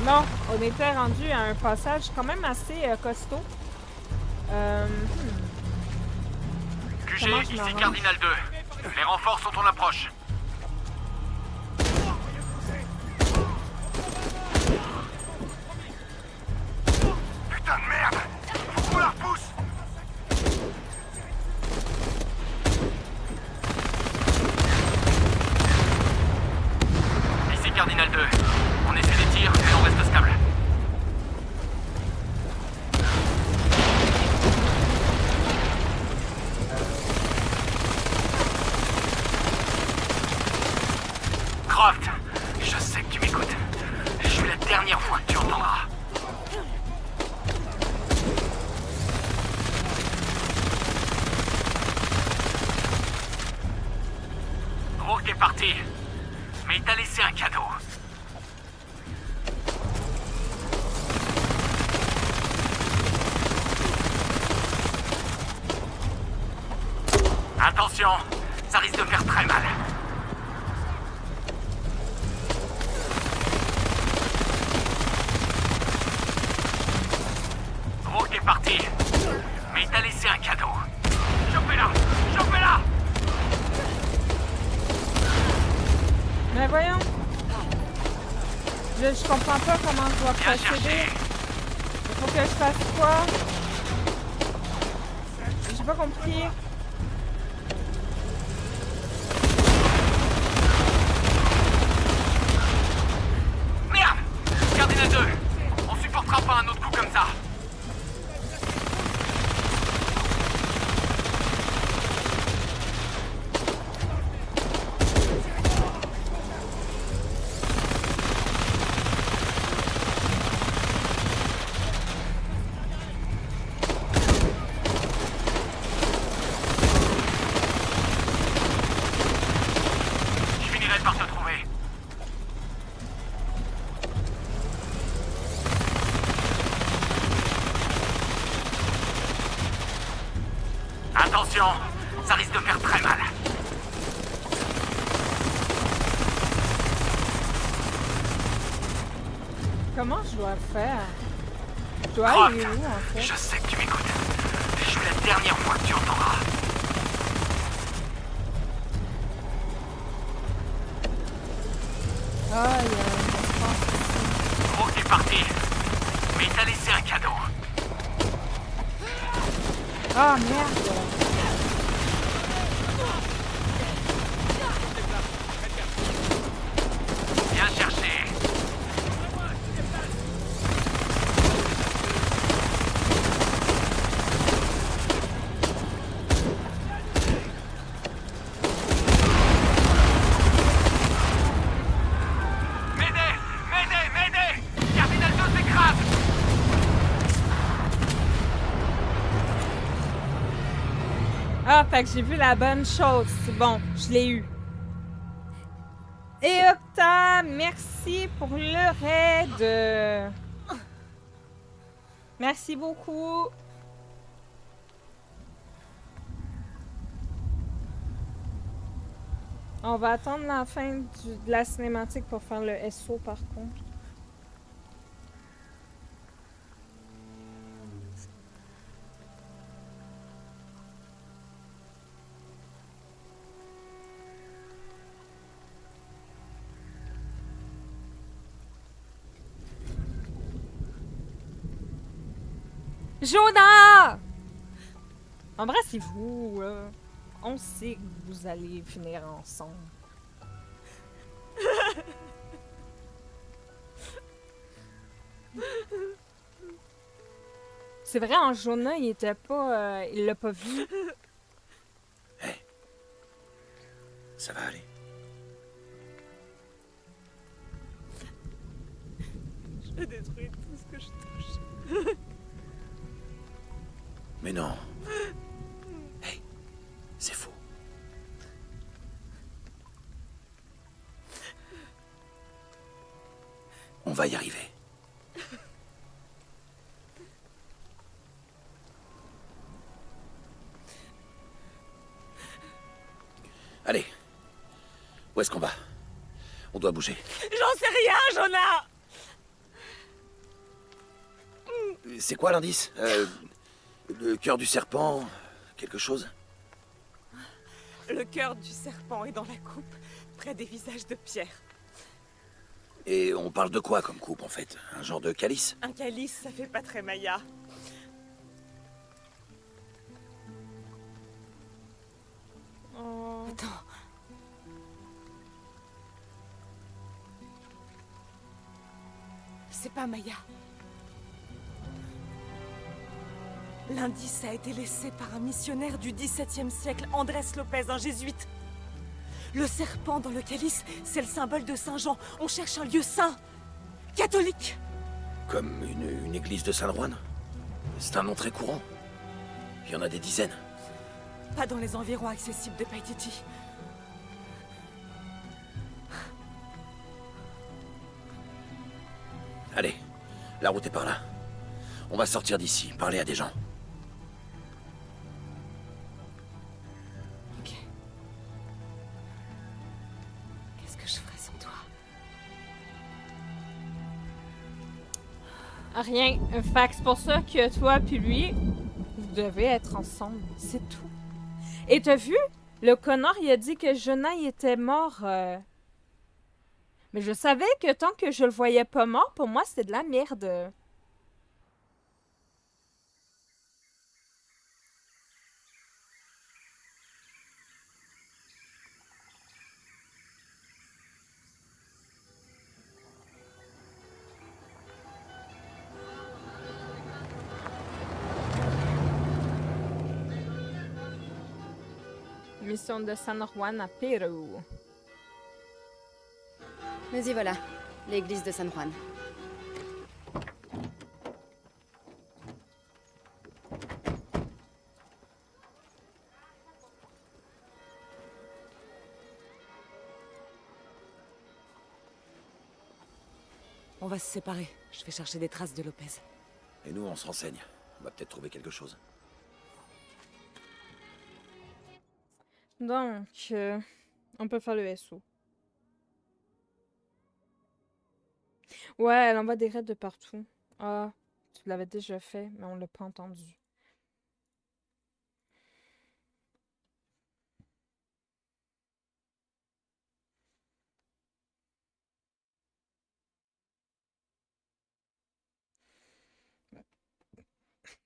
Non, on était rendu à un passage quand même assez costaud. QG, Comment je ici m'en rends? Cardinal 2. Les renforts sont en approche. Putain de merde! Faut qu'on la repousse! Ici Cardinal 2. On essaie des tirs, mais on reste stable. Croft, je sais que tu m'écoutes. Je suis la dernière fois que tu entendras. Rourke est parti, mais il t'a laissé un cadeau. Attention, ça risque de faire très mal. Rourke est parti, mais il t'a laissé un cadeau. Chopez-la! Chopez-la! Mais voyons. Je comprends pas comment je dois Bien procéder. cherché. Il faut que je fasse quoi? J'ai pas compris. Merde! Cardinal 2, on supportera pas un autre coup comme ça. Je finirai par te trouver. Attention, ça risque de faire très mal. Comment je dois faire? Je dois Croft, aller où en fait? je sais que tu m'écoutes. Je suis la dernière fois que tu entendras. Ah, il y a un espace ici. Rourke est parti, mais il t'a laissé un cadeau. Ah merde! Bien cherché. M'aider! M'aider! M'aider! Cardinal 2 s'écrase! Ah, fait que j'ai vu la bonne chose. C'est bon, je l'ai eu. Et Octa, merci pour le raid. Merci beaucoup. On va attendre la fin de la cinématique pour faire le SO par contre. Jonah! Embrassez-vous. On sait que vous allez finir ensemble. C'est vrai, en Jonah, il était pas... il l'a pas vu. Ça va aller. Je vais détruire tout ce que je touche. Mais non. Hey, c'est faux. On va y arriver. Allez. Où est-ce qu'on va? On doit bouger. J'en sais rien, Jonah! C'est quoi l'indice Le cœur du serpent... quelque chose? Le cœur du serpent est dans la coupe, près des visages de pierre. Et on parle de quoi comme coupe, en fait? Un genre de calice? Un calice, ça fait pas très Maya. Oh. Attends. C'est pas Maya. L'indice a été laissé par un missionnaire du XVIIe siècle, Andrés Lopez, un jésuite. Le serpent dans le calice, c'est le symbole de Saint Jean. On cherche un lieu saint, catholique. Comme une église de Saint-Juan? C'est un nom très courant. Il y en a des dizaines. Pas dans les environs accessibles de Paititi. Allez, la route est par là. On va sortir d'ici, parler à des gens. Ok. Qu'est-ce que je ferais sans toi? Rien. Fait que c'est pour ça que toi puis lui, vous devez être ensemble. C'est tout. Et t'as vu? Le connard, il a dit que Jonah, il était mort. Mais je savais que tant que je le voyais pas mort, pour moi, c'était de la merde. Mission de San Juan à Pérou. Mais y voilà, l'église de San Juan. On va se séparer. Je vais chercher des traces de Lopez. Et nous, on se renseigne. On va peut-être trouver quelque chose. Donc, on peut faire le SO. Ouais, elle envoie des raids de partout. Ah, tu l'avais déjà fait, mais on l'a pas entendu.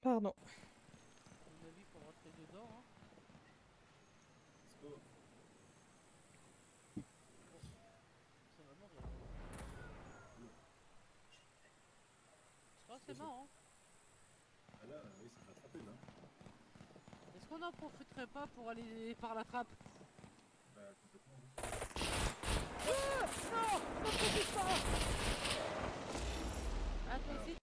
Pardon. C'est marrant. Ah là, oui, ça va frapper là. Est-ce qu'on n'en profiterait pas pour aller par la trappe? Bah, complètement. Ah non, ne profite pas. Ah, toi aussi.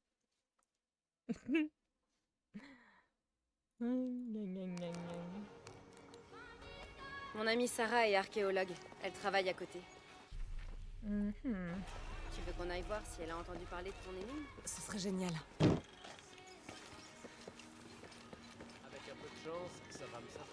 Mon amie Sarah est archéologue. Elle travaille à côté. Mhm. Tu veux qu'on aille voir si elle a entendu parler de ton énigme? Ce serait génial. Avec un peu de chance, ça va me sortir.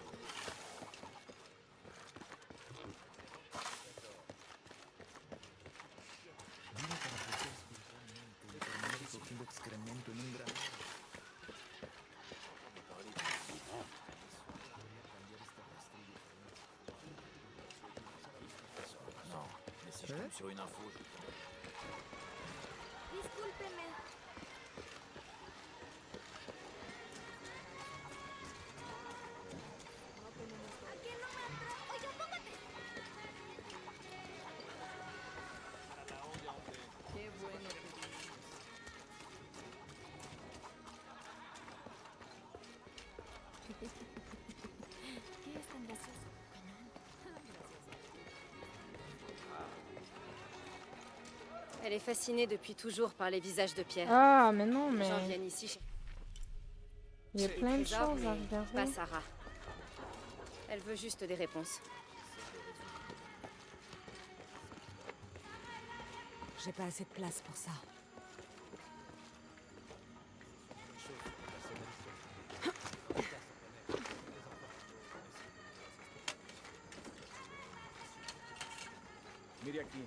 Non, mais si je tombe sur une info, je... Elle est fascinée depuis toujours par les visages de pierre. Ah, mais non, Les mais gens viennent ici il y a plein de trésors, choses à mais regarder. pas Sarah. Elle veut juste des réponses. J'ai pas assez de place pour ça. Mire aquí.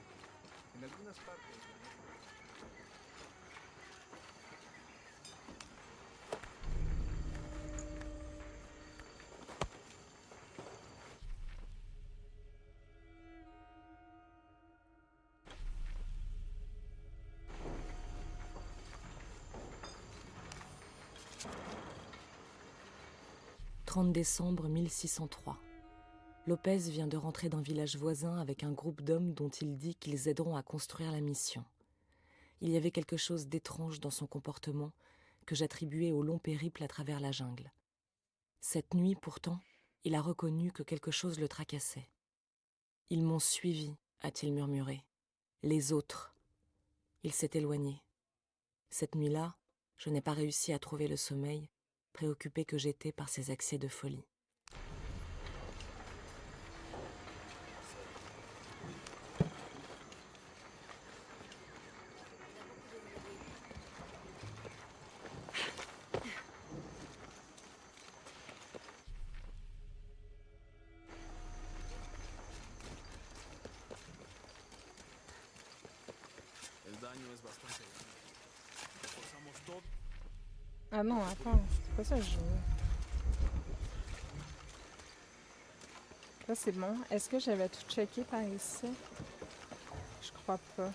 En algunas partes. 30 décembre 1603. Lopez vient de rentrer d'un village voisin avec un groupe d'hommes dont il dit qu'ils aideront à construire la mission. Il y avait quelque chose d'étrange dans son comportement que j'attribuais au long périple à travers la jungle. Cette nuit, pourtant, il a reconnu que quelque chose le tracassait. « Ils m'ont suivi », a-t-il murmuré. « Les autres. » Il s'est éloigné. Cette nuit-là, je n'ai pas réussi à trouver le sommeil, préoccupé que j'étais par ces accès de folie. Ah non, attends, c'est pas ça que je veux. Là, c'est bon. Est-ce que j'avais tout checké par ici? Je crois pas.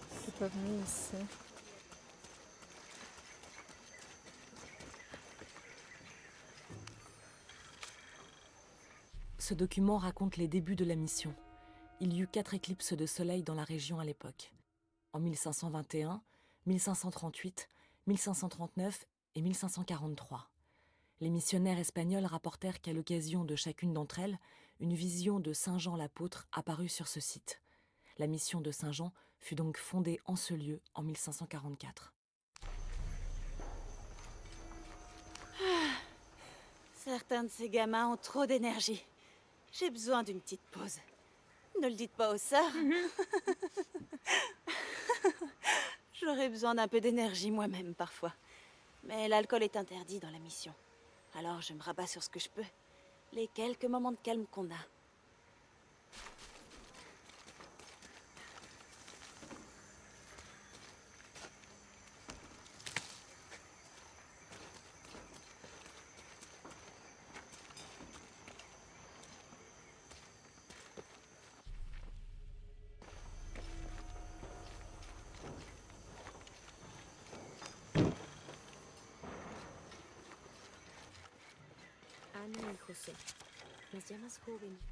C'est pas venu ici. Ce document raconte les débuts de la mission. Il y eut 4 éclipses de soleil dans la région à l'époque. En 1521, 1538, 1539 et 1543. Les missionnaires espagnols rapportèrent qu'à l'occasion de chacune d'entre elles, une vision de Saint Jean l'apôtre apparut sur ce site. La mission de Saint Jean fut donc fondée en ce lieu en 1544. Certains de ces gamins ont trop d'énergie. J'ai besoin d'une petite pause. Ne le dites pas aux sœurs. J'aurais besoin d'un peu d'énergie moi-même parfois. Mais l'alcool est interdit dans la mission. Alors je me rabats sur ce que je peux. Les quelques moments de calme qu'on a.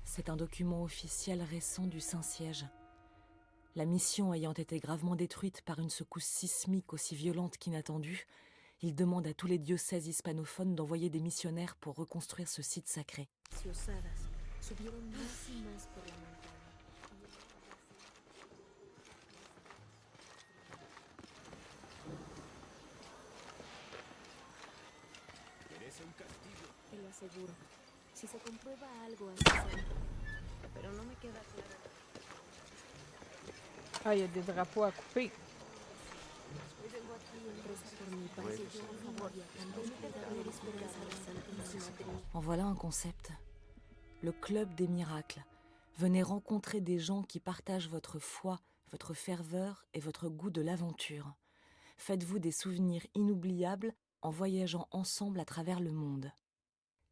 C'est un document officiel récent du Saint-Siège. La mission ayant été gravement détruite par une secousse sismique aussi violente qu'inattendue, il demande à tous les diocèses hispanophones d'envoyer des missionnaires pour reconstruire ce site sacré. Ah, il y a des drapeaux à couper. En voilà un concept. Le Club des miracles. Venez rencontrer des gens qui partagent votre foi, votre ferveur et votre goût de l'aventure. Faites-vous des souvenirs inoubliables en voyageant ensemble à travers le monde.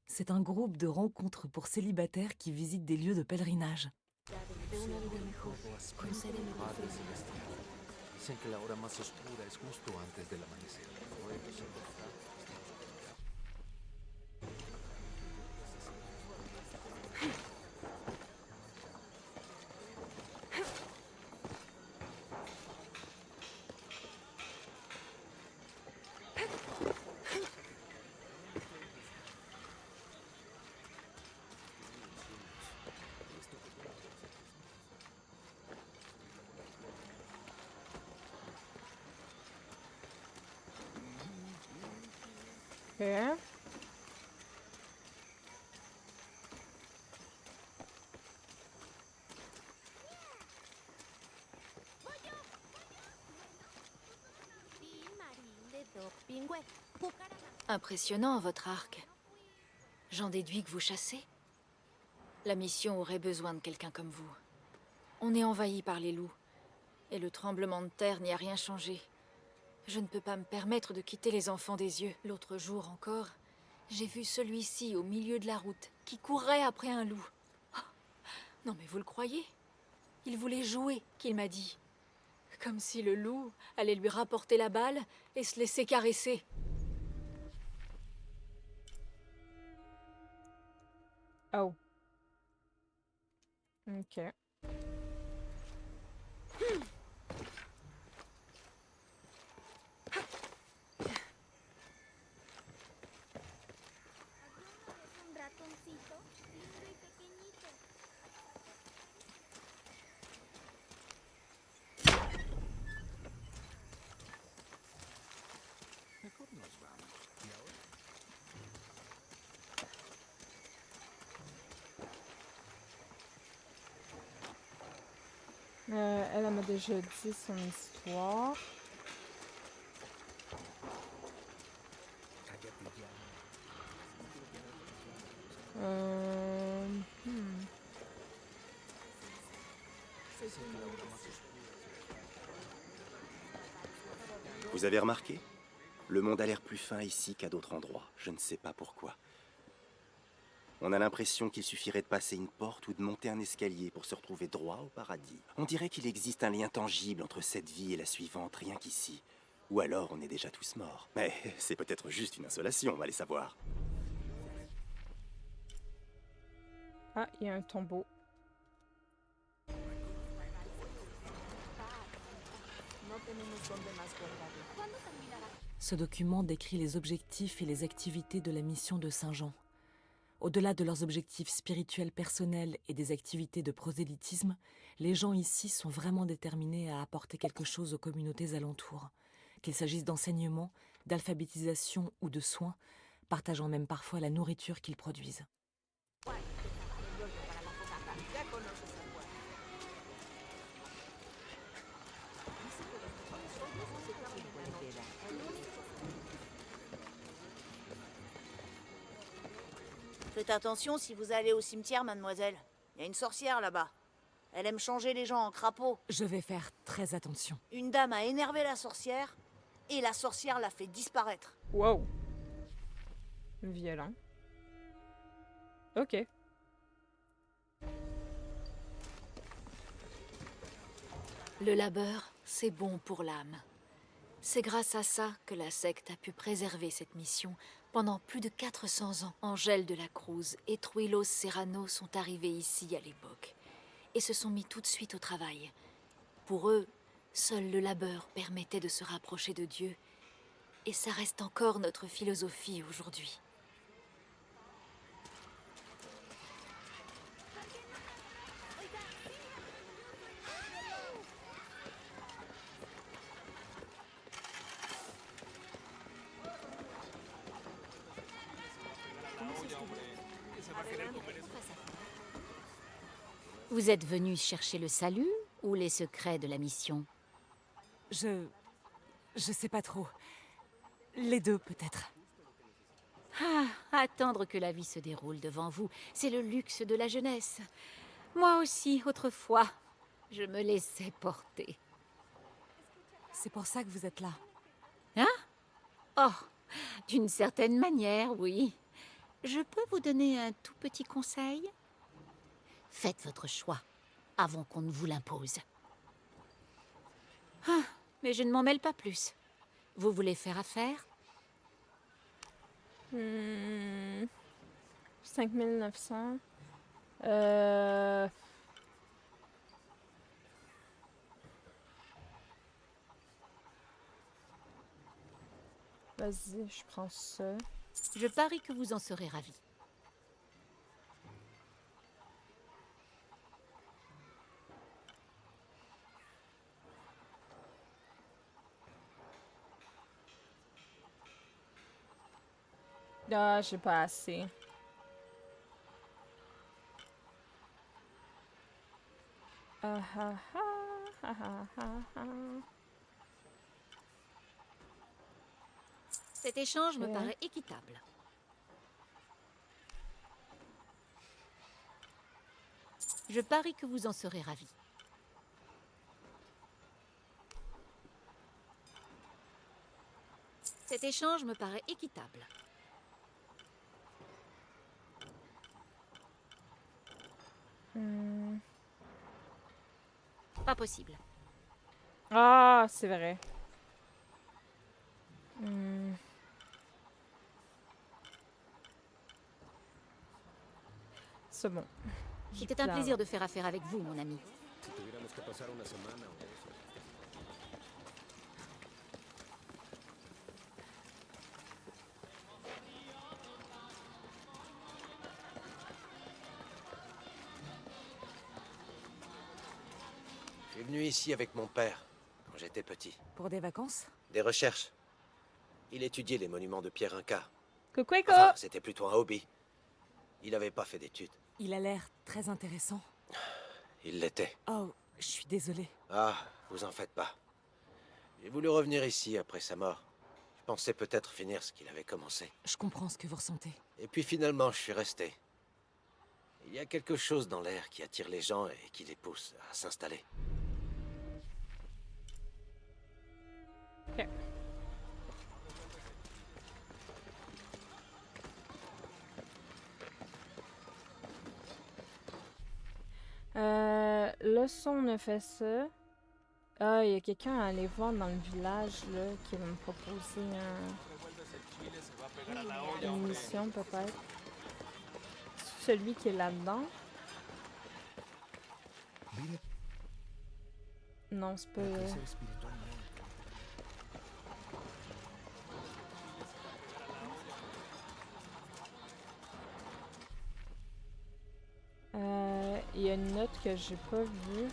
C'est un groupe de rencontres pour célibataires qui visitent des lieux de pèlerinage. Dicen que la hora más oscura es justo antes del amanecer. Ok. Impressionnant, votre arc. J'en déduis que vous chassez. La mission aurait besoin de quelqu'un comme vous. On est envahi par les loups. Et le tremblement de terre n'y a rien changé. Je ne peux pas me permettre de quitter les enfants des yeux. L'autre jour encore, j'ai vu celui-ci au milieu de la route, qui courait après un loup. Oh, non mais vous le croyez? Il voulait jouer, qu'il m'a dit. Comme si le loup allait lui rapporter la balle et se laisser caresser. Oh. Ok. Un ratoncito lindo y pequeñito. Elle m'a déjà dit son histoire. Hmm. Vous avez remarqué? Le monde a l'air plus fin ici qu'à d'autres endroits. Je ne sais pas pourquoi. On a l'impression qu'il suffirait de passer une porte ou de monter un escalier pour se retrouver droit au paradis. On dirait qu'il existe un lien tangible entre cette vie et la suivante, rien qu'ici. Ou alors on est déjà tous morts. Mais c'est peut-être juste une insolation, on va les savoir. Ah, il y a un tombeau. Ce document décrit les objectifs et les activités de la mission de Saint Jean. Au-delà de leurs objectifs spirituels personnels et des activités de prosélytisme, les gens ici sont vraiment déterminés à apporter quelque chose aux communautés alentours, qu'il s'agisse d'enseignement, d'alphabétisation ou de soins, partageant même parfois la nourriture qu'ils produisent. Faites attention si vous allez au cimetière, mademoiselle. Il y a une sorcière là-bas. Elle aime changer les gens en crapauds. Je vais faire très attention. Une dame a énervé la sorcière, et la sorcière l'a fait disparaître. Wow. Violent. Ok. Le labeur, c'est bon pour l'âme. C'est grâce à ça que la secte a pu préserver cette mission pendant plus de 400 ans. Angèle de la Cruz et Truilos Serrano sont arrivés ici à l'époque et se sont mis tout de suite au travail. Pour eux, seul le labeur permettait de se rapprocher de Dieu, et ça reste encore notre philosophie aujourd'hui. Vous êtes venu chercher le salut ou les secrets de la mission? Je sais pas trop. Les deux, peut-être. Ah, attendre que la vie se déroule devant vous, c'est le luxe de la jeunesse. Moi aussi, autrefois, je me laissais porter. C'est pour ça que vous êtes là. Hein? Oh, d'une certaine manière, oui. Je peux vous donner un tout petit conseil? Faites votre choix, avant qu'on ne vous l'impose. Ah, mais je ne m'en mêle pas plus. Vous voulez faire affaire? 5900. Vas-y, je prends ça. Je parie que vous en serez ravis. Ah, j'ai pas assez. Ah ah ah ah ah ah ah. Cet échange me paraît équitable. Je parie que vous en serez ravis. Cet échange me paraît équitable. Pas possible. Ah, c'est vrai. C'est bon. C'était un plaisir de faire affaire avec vous, mon ami. Je suis venu ici avec mon père, quand j'étais petit. Pour des vacances? Des recherches. Il étudiait les monuments de pierre inca. Coucou, Enfin, c'était plutôt un hobby. Il n'avait pas fait d'études. Il a l'air très intéressant. Il l'était. Oh, je suis désolée. Ah, vous en faites pas. J'ai voulu revenir ici après sa mort. Je pensais peut-être finir ce qu'il avait commencé. Je comprends ce que vous ressentez. Et puis finalement, je suis resté. Il y a quelque chose dans l'air qui attire les gens et qui les pousse à s'installer. Ok. Là, ça, on a fait ça. Ah, il y a quelqu'un à aller voir dans le village, là, qui va me proposer une mission, peut-être. Celui qui est là-dedans. Non, c'est pas... Il y a une note que j'ai pas vue.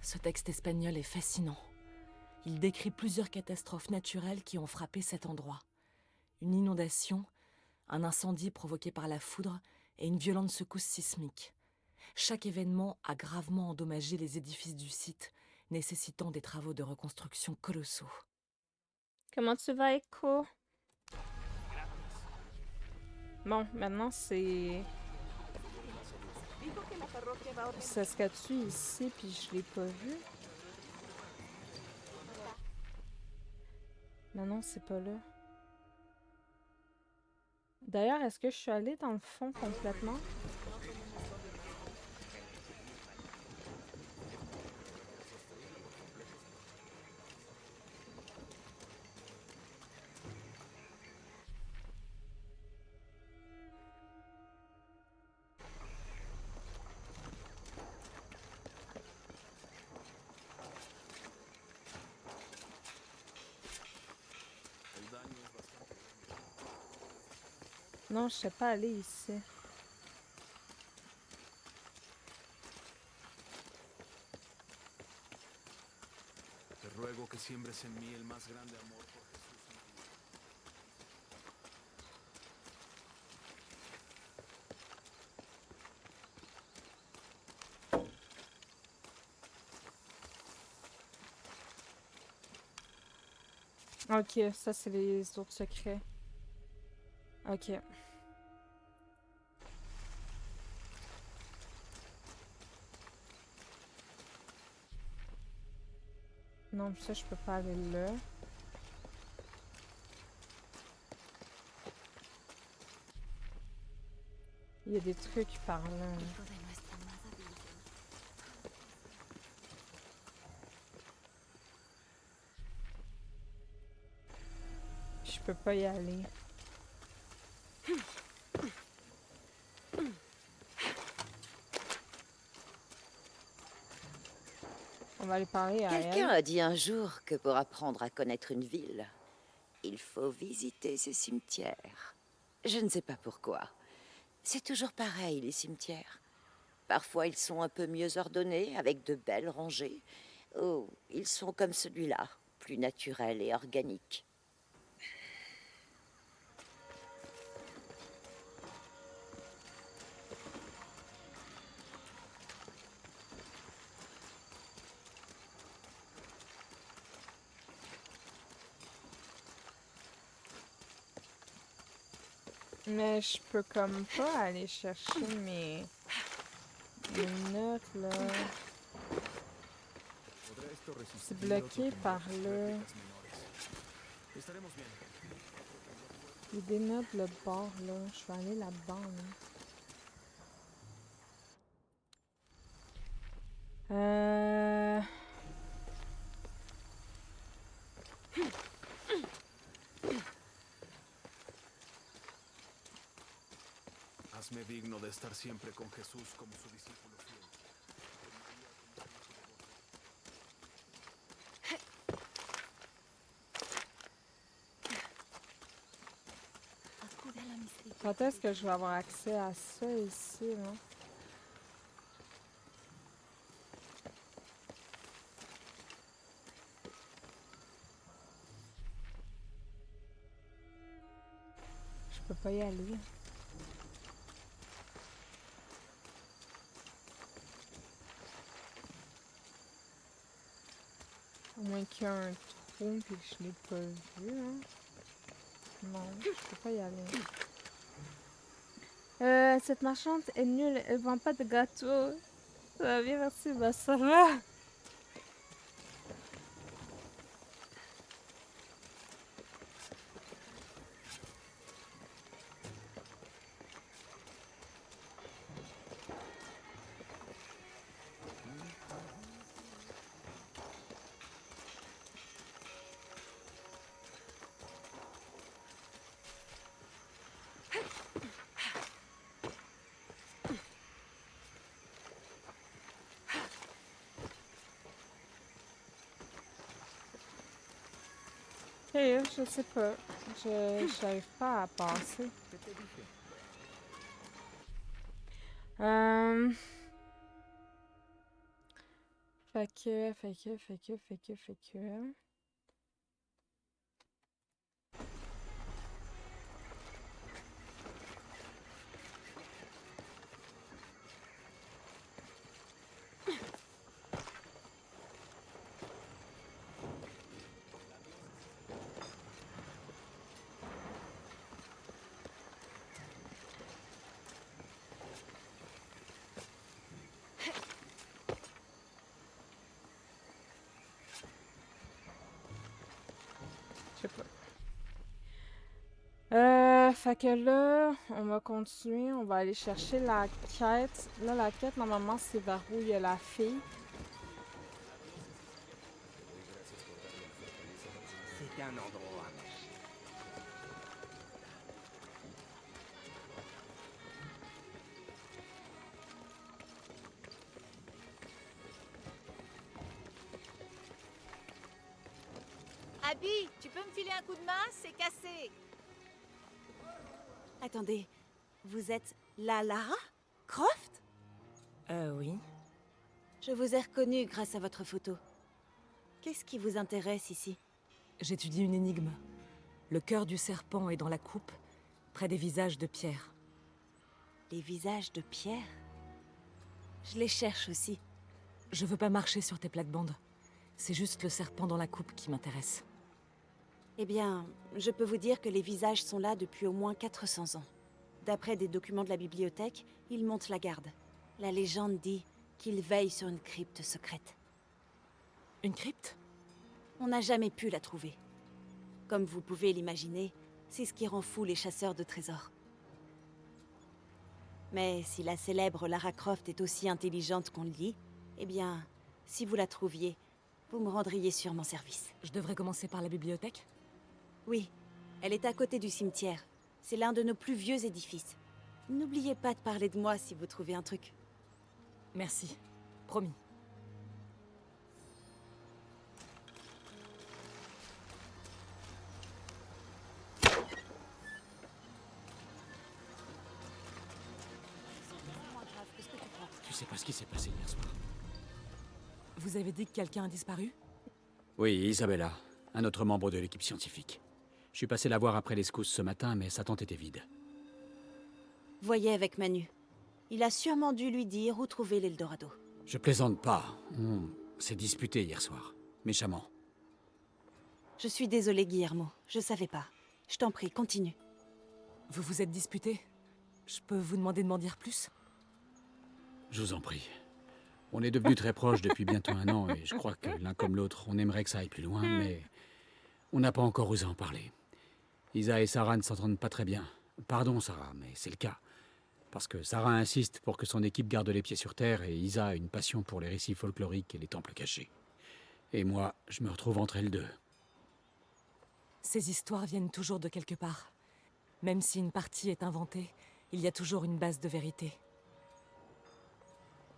Ce texte espagnol est fascinant. Il décrit plusieurs catastrophes naturelles qui ont frappé cet endroit. Une inondation, un incendie provoqué par la foudre et une violente secousse sismique. Chaque événement a gravement endommagé les édifices du site, nécessitant des travaux de reconstruction colossaux. Comment tu vas, Echo? Bon, maintenant c'est... Ça se tu ici, puis je l'ai pas vu. Mais non, c'est pas là. D'ailleurs, est-ce que je suis allée dans le fond complètement? Non, je sais pas aller ici. Te ruego que siembres en mí el más grande amor por Jesús. Ok, ça c'est les autres secrets. Ok. Non, ça je peux pas aller là. Il y a des trucs par là. Je peux pas y aller. On va aller parler à elle. Quelqu'un a dit un jour que pour apprendre à connaître une ville, il faut visiter ses cimetières. Je ne sais pas pourquoi. C'est toujours pareil, les cimetières. Parfois, ils sont un peu mieux ordonnés, avec de belles rangées. Ou ils sont comme celui-là, plus naturels et organiques. Mais je peux comme pas aller chercher mes notes là. C'est bloqué par là. Il dénote le bord, là. Je vais aller là-dedans, là. Hazme digno de estar siempre con Jesús como su discípulo fiel. Quand est-ce que je vais avoir accès à ça ici, là? Je peux pas y aller. À moins qu'il y ait un trou et que je l'ai pas vu, hein. Non, je peux pas y aller. Cette marchande est nulle, elle vend pas de gâteaux. Ça va bien, merci, bah ça va. Je sais pas. Je n'arrive pas à passer. Fait que. Je sais pas. Fait que là, on va continuer. On va aller chercher la quête. Là, la quête, normalement, c'est vers où il y a la fille. C'est un endroit. Abby, tu peux me filer un coup de main? C'est cassé. Attendez, vous êtes la Lara Croft? Oui. Je vous ai reconnue grâce à votre photo. Qu'est-ce qui vous intéresse ici? J'étudie une énigme. Le cœur du serpent est dans la coupe, près des visages de pierre. Les visages de pierre? Je les cherche aussi. Je veux pas marcher sur tes plates-bandes. C'est juste le serpent dans la coupe qui m'intéresse. Eh bien, je peux vous dire que les visages sont là depuis au moins 400 ans. D'après des documents de la bibliothèque, ils montent la garde. La légende dit qu'ils veillent sur une crypte secrète. Une crypte? On n'a jamais pu la trouver. Comme vous pouvez l'imaginer, c'est ce qui rend fou les chasseurs de trésors. Mais si la célèbre Lara Croft est aussi intelligente qu'on le dit, eh bien, si vous la trouviez, vous me rendriez sûrement service. Je devrais commencer par la bibliothèque? Oui, elle est à côté du cimetière. C'est l'un de nos plus vieux édifices. N'oubliez pas de parler de moi si vous trouvez un truc. Merci. Promis. Tu sais pas ce qui s'est passé hier soir. Vous avez dit que quelqu'un a disparu? Oui, Isabella, un autre membre de l'équipe scientifique. Je suis passé la voir après les secousses ce matin, mais sa tente était vide. Voyez avec Manu. Il a sûrement dû lui dire où trouver l'Eldorado. Je plaisante pas. On s'est disputé hier soir. Méchamment. Je suis désolée, Guillermo. Je savais pas. Je t'en prie, continue. Vous vous êtes disputé? Je peux vous demander de m'en dire plus? Je vous en prie. On est devenus très proches depuis bientôt 1 an et je crois que l'un comme l'autre, on aimerait que ça aille plus loin, mais On n'a pas encore osé en parler. Isa et Sarah ne s'entendent pas très bien. Pardon, Sarah, mais c'est le cas. Parce que Sarah insiste pour que son équipe garde les pieds sur terre et Isa a une passion pour les récits folkloriques et les temples cachés. Et moi, je me retrouve entre elles deux. Ces histoires viennent toujours de quelque part. Même si une partie est inventée, il y a toujours une base de vérité.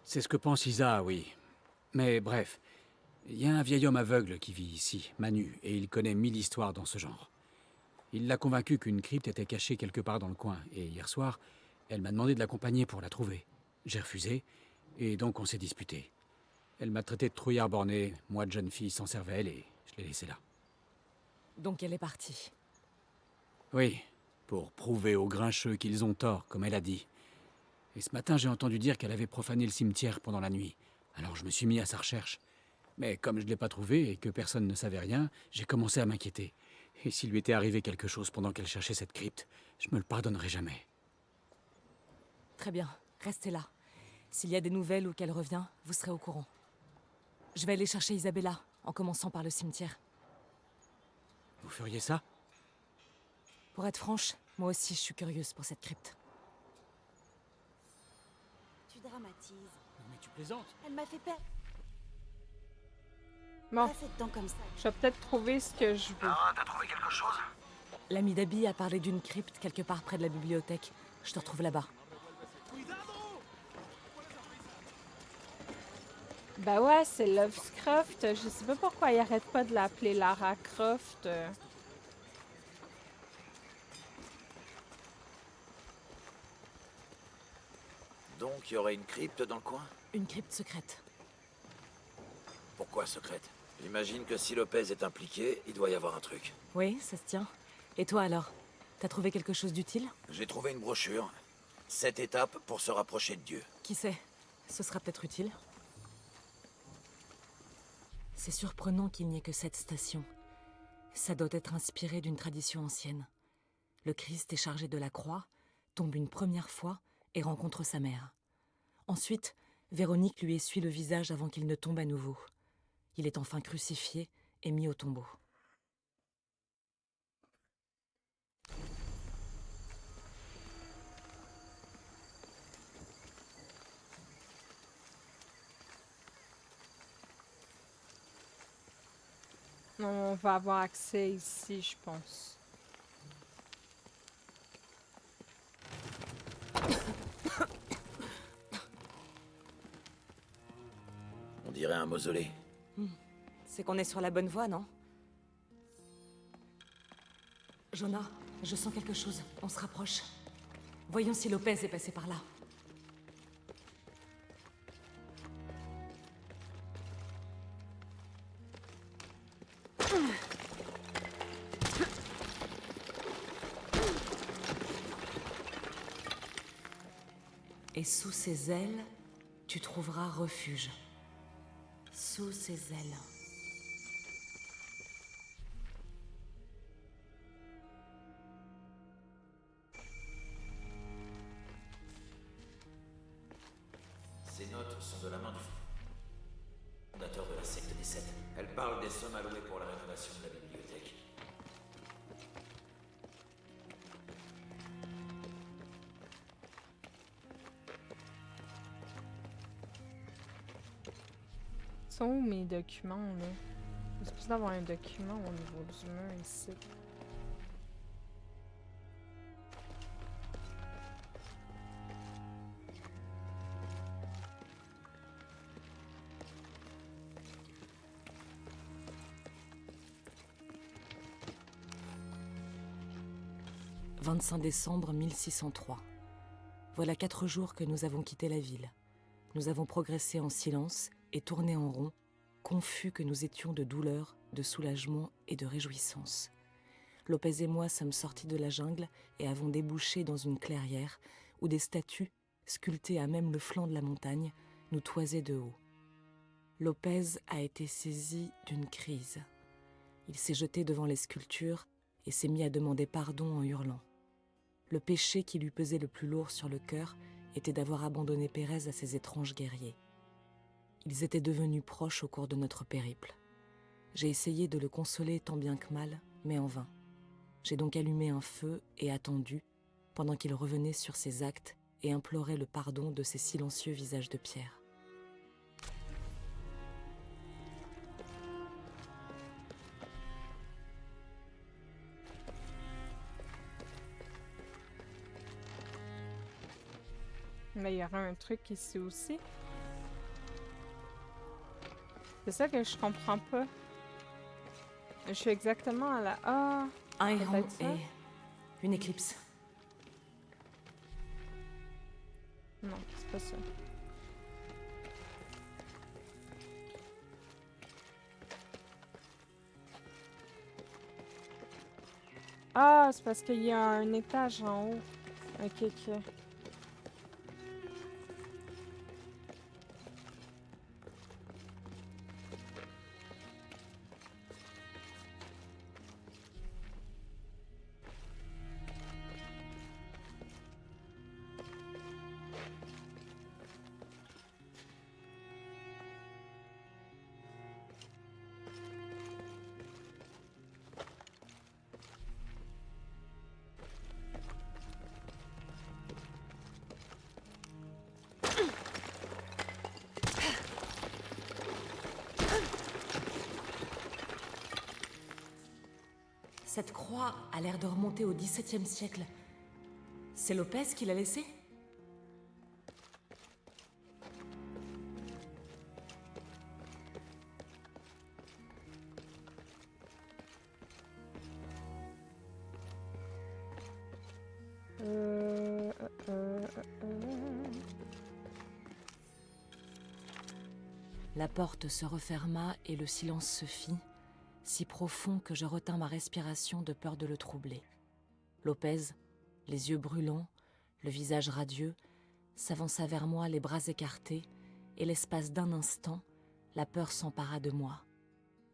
C'est ce que pense Isa, oui. Mais bref, il y a un vieil homme aveugle qui vit ici, Manu, et il connaît 1000 histoires dans ce genre. Il l'a convaincu qu'une crypte était cachée quelque part dans le coin, et hier soir, elle m'a demandé de l'accompagner pour la trouver. J'ai refusé, et donc on s'est disputé. Elle m'a traité de trouillard borné, moi de jeune fille sans cervelle, et je l'ai laissée là. Donc elle est partie. Oui, pour prouver aux grincheux qu'ils ont tort, comme elle a dit. Et ce matin, j'ai entendu dire qu'elle avait profané le cimetière pendant la nuit. Alors je me suis mis à sa recherche. Mais comme je ne l'ai pas trouvée et que personne ne savait rien, j'ai commencé à m'inquiéter. Et s'il lui était arrivé quelque chose pendant qu'elle cherchait cette crypte, je me le pardonnerai jamais. Très bien, restez là. S'il y a des nouvelles ou qu'elle revient, vous serez au courant. Je vais aller chercher Isabella, en commençant par le cimetière. Vous feriez ça? Pour être franche, moi aussi je suis curieuse pour cette crypte. Tu dramatises. Mais tu plaisantes? Elle m'a fait peur. Bon, Pas cette dent comme ça. je vais peut-être trouver ce que je veux. Sarah, t'as trouvé quelque chose? L'ami d'Abby a parlé d'une crypte quelque part près de la bibliothèque. Je te retrouve là-bas. Ben ouais, c'est Lovecraft. Je sais pas pourquoi il arrête pas de l'appeler Lara Croft. Donc, il y aurait une crypte dans le coin? Une crypte secrète. Pourquoi secrète? J'imagine que si Lopez est impliqué, il doit y avoir un truc. Oui, ça se tient. Et toi alors? T'as trouvé quelque chose d'utile? J'ai trouvé une brochure. 7 étapes pour se rapprocher de Dieu. Qui sait? Ce sera peut-être utile. C'est surprenant qu'il n'y ait que cette station. Ça doit être inspiré d'une tradition ancienne. Le Christ est chargé de la croix, tombe une première fois et rencontre sa mère. Ensuite, Véronique lui essuie le visage avant qu'il ne tombe à nouveau. Il est enfin crucifié et mis au tombeau. On va avoir accès ici, je pense. On dirait un mausolée. C'est qu'on est sur la bonne voie, non? Jonah, je sens quelque chose. On se rapproche. Voyons si Lopez est passé par là. Et sous ses ailes, tu trouveras refuge. Sous ses ailes. Ces notes sont de la main du fondateur de la secte des Sept. Elle parle des sommes allouées pour la rénovation de la bibliothèque. Sont où mes documents, là? Je suis supposée d'avoir un document au niveau du mur ici. « 25 décembre 1603. Voilà 4 jours que nous avons quitté la ville. Nous avons progressé en silence et tourné en rond, confus que nous étions de douleur, de soulagement et de réjouissance. Lopez et moi sommes sortis de la jungle et avons débouché dans une clairière où des statues, sculptées à même le flanc de la montagne, nous toisaient de haut. Lopez a été saisi d'une crise. Il s'est jeté devant les sculptures et s'est mis à demander pardon en hurlant. Le péché qui lui pesait le plus lourd sur le cœur était d'avoir abandonné Pérez à ces étranges guerriers. Ils étaient devenus proches au cours de notre périple. J'ai essayé de le consoler tant bien que mal, mais en vain. J'ai donc allumé un feu et attendu, pendant qu'il revenait sur ses actes et implorait le pardon de ses silencieux visages de pierre. Mais il y aura un truc ici aussi. C'est ça que je comprends pas. Je suis exactement à la... Ah! Un héron peut-être ça? et une éclipse. Non, c'est pas ça. Ah, c'est parce qu'il y a un étage en haut. Ok, ok. Cette croix a l'air de remonter au XVIIe siècle. C'est Lopez qui l'a laissée ? La porte se referma et le silence se fit, si profond que je retins ma respiration de peur de le troubler. Lopez, les yeux brûlants, le visage radieux, s'avança vers moi les bras écartés, et l'espace d'un instant, la peur s'empara de moi.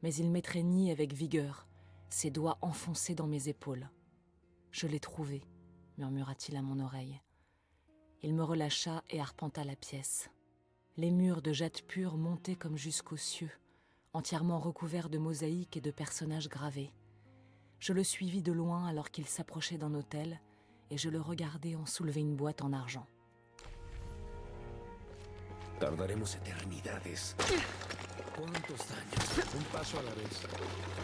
Mais il m'étreignit avec vigueur, ses doigts enfoncés dans mes épaules. « Je l'ai trouvé », murmura-t-il à mon oreille. Il me relâcha et arpenta la pièce. Les murs de jade pure montaient comme jusqu'aux cieux, entièrement recouverts de mosaïques et de personnages gravés. Je le suivis de loin alors qu'il s'approchait d'un autel, et je le regardai en soulever une boîte en argent. Tardaremos eternidades. ¿Cuántos años? Un paso a la vez.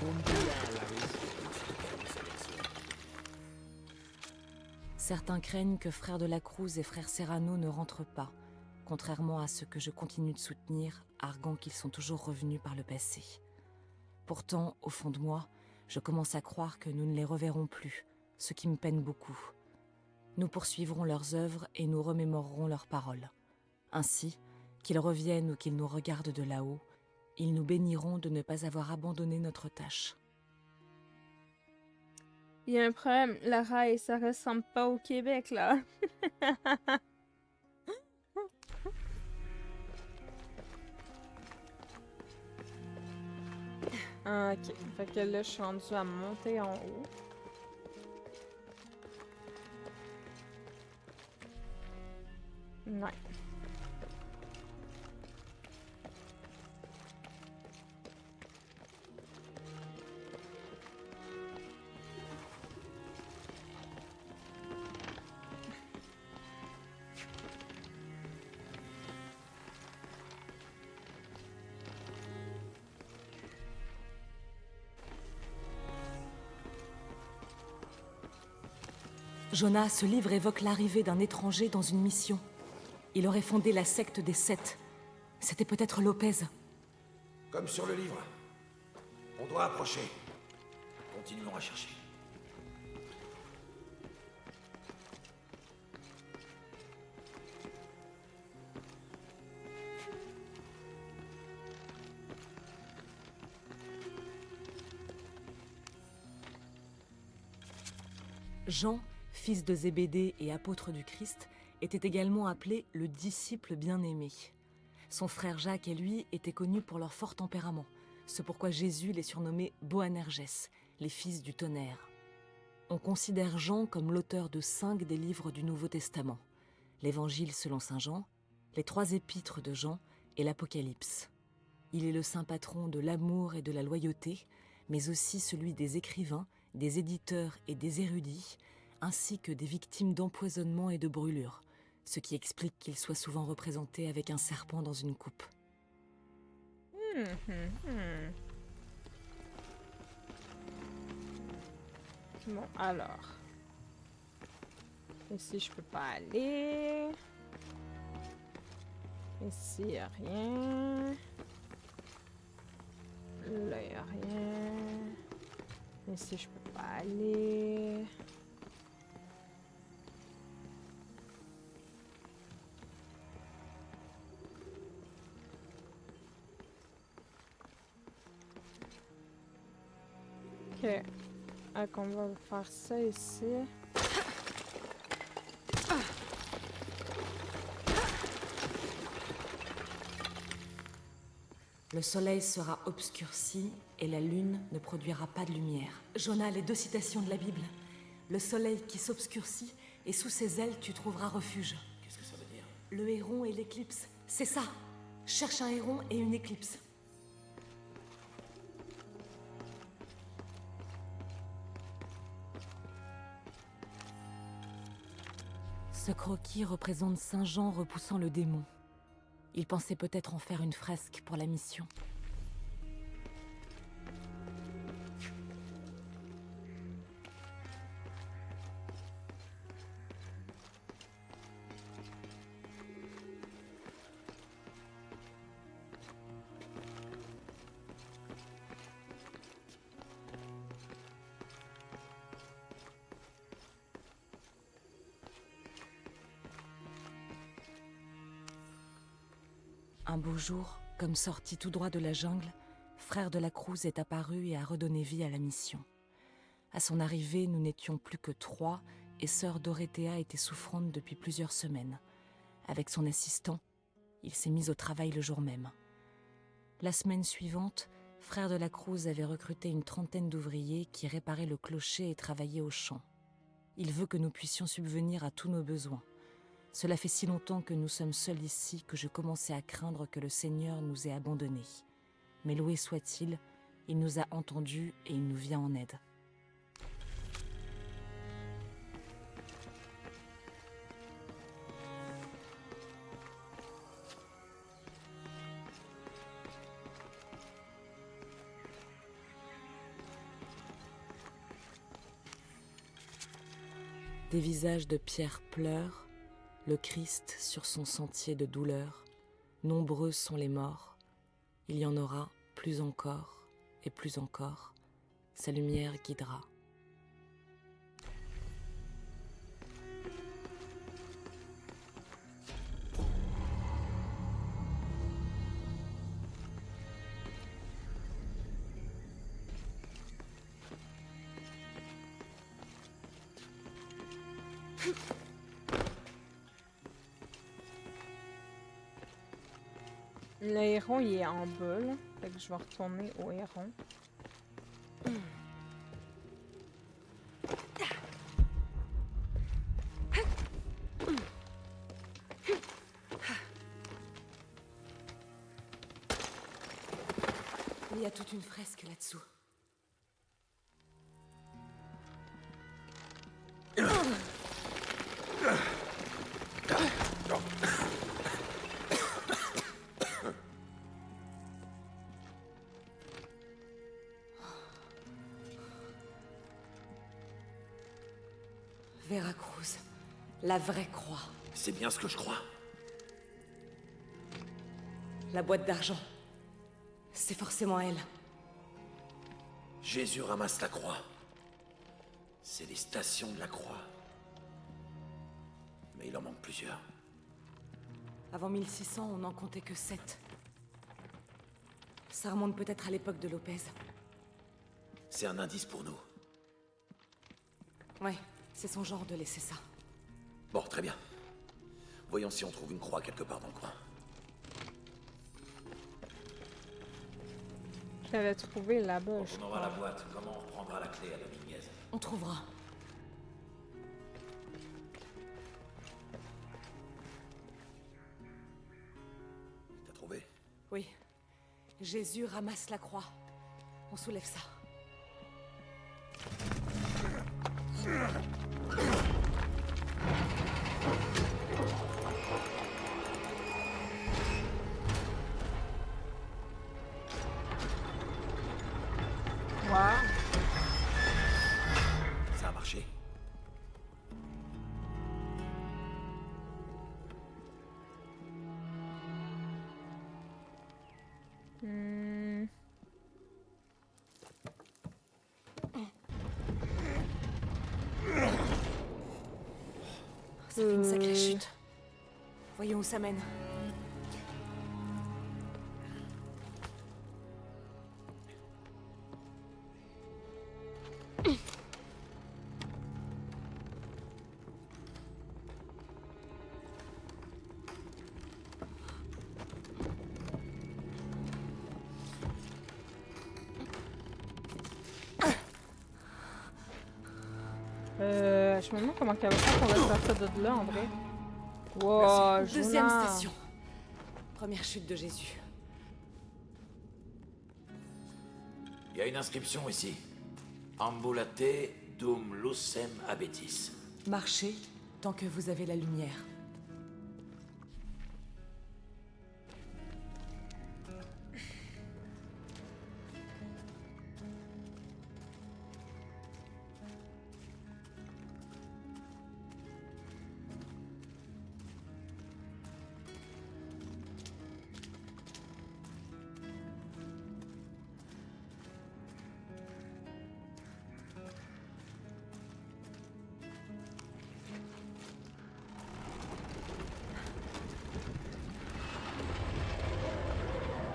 Un día a la vez. Certains craignent que frère de la Cruz et frère Serrano ne rentrent pas, contrairement à ce que je continue de soutenir, arguant qu'ils sont toujours revenus par le passé. Pourtant, au fond de moi, je commence à croire que nous ne les reverrons plus, ce qui me peine beaucoup. Nous poursuivrons leurs œuvres et nous remémorerons leurs paroles. Ainsi, qu'ils reviennent ou qu'ils nous regardent de là-haut, ils nous béniront de ne pas avoir abandonné notre tâche. Il y a un problème, la rail, ça ressemble pas au Québec, là. Ah, ok. Fait que là, je suis rendue à monter en haut. Ouais. Jonas, ce livre évoque l'arrivée d'un étranger dans une mission. Il aurait fondé la secte des Sept. C'était peut-être Lopez. Comme sur le livre. On doit approcher. Continuons à chercher. Jean, fils de Zébédée et apôtre du Christ, était également appelé le disciple bien-aimé. Son frère Jacques et lui étaient connus pour leur fort tempérament, ce pourquoi Jésus les surnommait Boanerges, les fils du tonnerre. On considère Jean comme l'auteur de 5 des livres du Nouveau Testament, l'Évangile selon saint Jean, les 3 épîtres de Jean et l'Apocalypse. Il est le saint patron de l'amour et de la loyauté, mais aussi celui des écrivains, des éditeurs et des érudits, ainsi que des victimes d'empoisonnement et de brûlures, ce qui explique qu'il soit souvent représenté avec un serpent dans une coupe. Bon, alors. Ici, je peux pas aller. Ici, il a rien. Là, il a rien. Ici, je peux pas aller. Ok. Donc, on va faire ça ici. Le soleil sera obscurci et la lune ne produira pas de lumière. Jonah, les 2 citations de la Bible. Le soleil qui s'obscurcit et sous ses ailes tu trouveras refuge. Qu'est-ce que ça veut dire? Le héron et l'éclipse, c'est ça. Cherche un héron et une éclipse. Ce croquis représente Saint Jean repoussant le démon. Il pensait peut-être en faire une fresque pour la mission. Un beau jour, comme sorti tout droit de la jungle, Frère de la Cruz est apparu et a redonné vie à la mission. À son arrivée, nous n'étions plus que 3 et sœur Dorothea était souffrante depuis plusieurs semaines. Avec son assistant, il s'est mis au travail le jour même. La semaine suivante, Frère de la Cruz avait recruté une 30aine d'ouvriers qui réparaient le clocher et travaillaient au champ. Il veut que nous puissions subvenir à tous nos besoins. Cela fait si longtemps que nous sommes seuls ici que je commençais à craindre que le Seigneur nous ait abandonnés. Mais loué soit-il, il nous a entendus et il nous vient en aide. Des visages de pierre pleurent, le Christ sur son sentier de douleur. Nombreux sont les morts, il y en aura plus encore et plus encore. Sa lumière guidera. Le héron, il est en bas, là. Fait que je vais retourner au héron. Il y a toute une fresque là-dessous. Veracruz, la vraie croix. C'est bien ce que je crois. La boîte d'argent. C'est forcément elle. Jésus ramasse la croix. C'est les stations de la croix. Mais il en manque plusieurs. Avant 1600, on n'en comptait que 7. Ça remonte peut-être à l'époque de Lopez. C'est un indice pour nous. Ouais, c'est son genre de laisser ça. Bon, très bien. Voyons si on trouve une croix quelque part dans le coin. Je l'avais trouvé là-bas, je Quand on aura crois. la boîte, comment on reprendra la clé à Dominguez? On trouvera. T'as trouvé? Oui. Jésus ramasse la croix. On soulève ça. Wow. Ça a marché. Ça fait une sacrée chute. Voyons où ça mène. Je me demande comment qu'elle va faire qu'on va sortir de là en vrai. Wow, Deuxième Jonah. station. Première chute de Jésus. Il y a une inscription ici. Ambulate dum lucem abetis. Marchez tant que vous avez la lumière.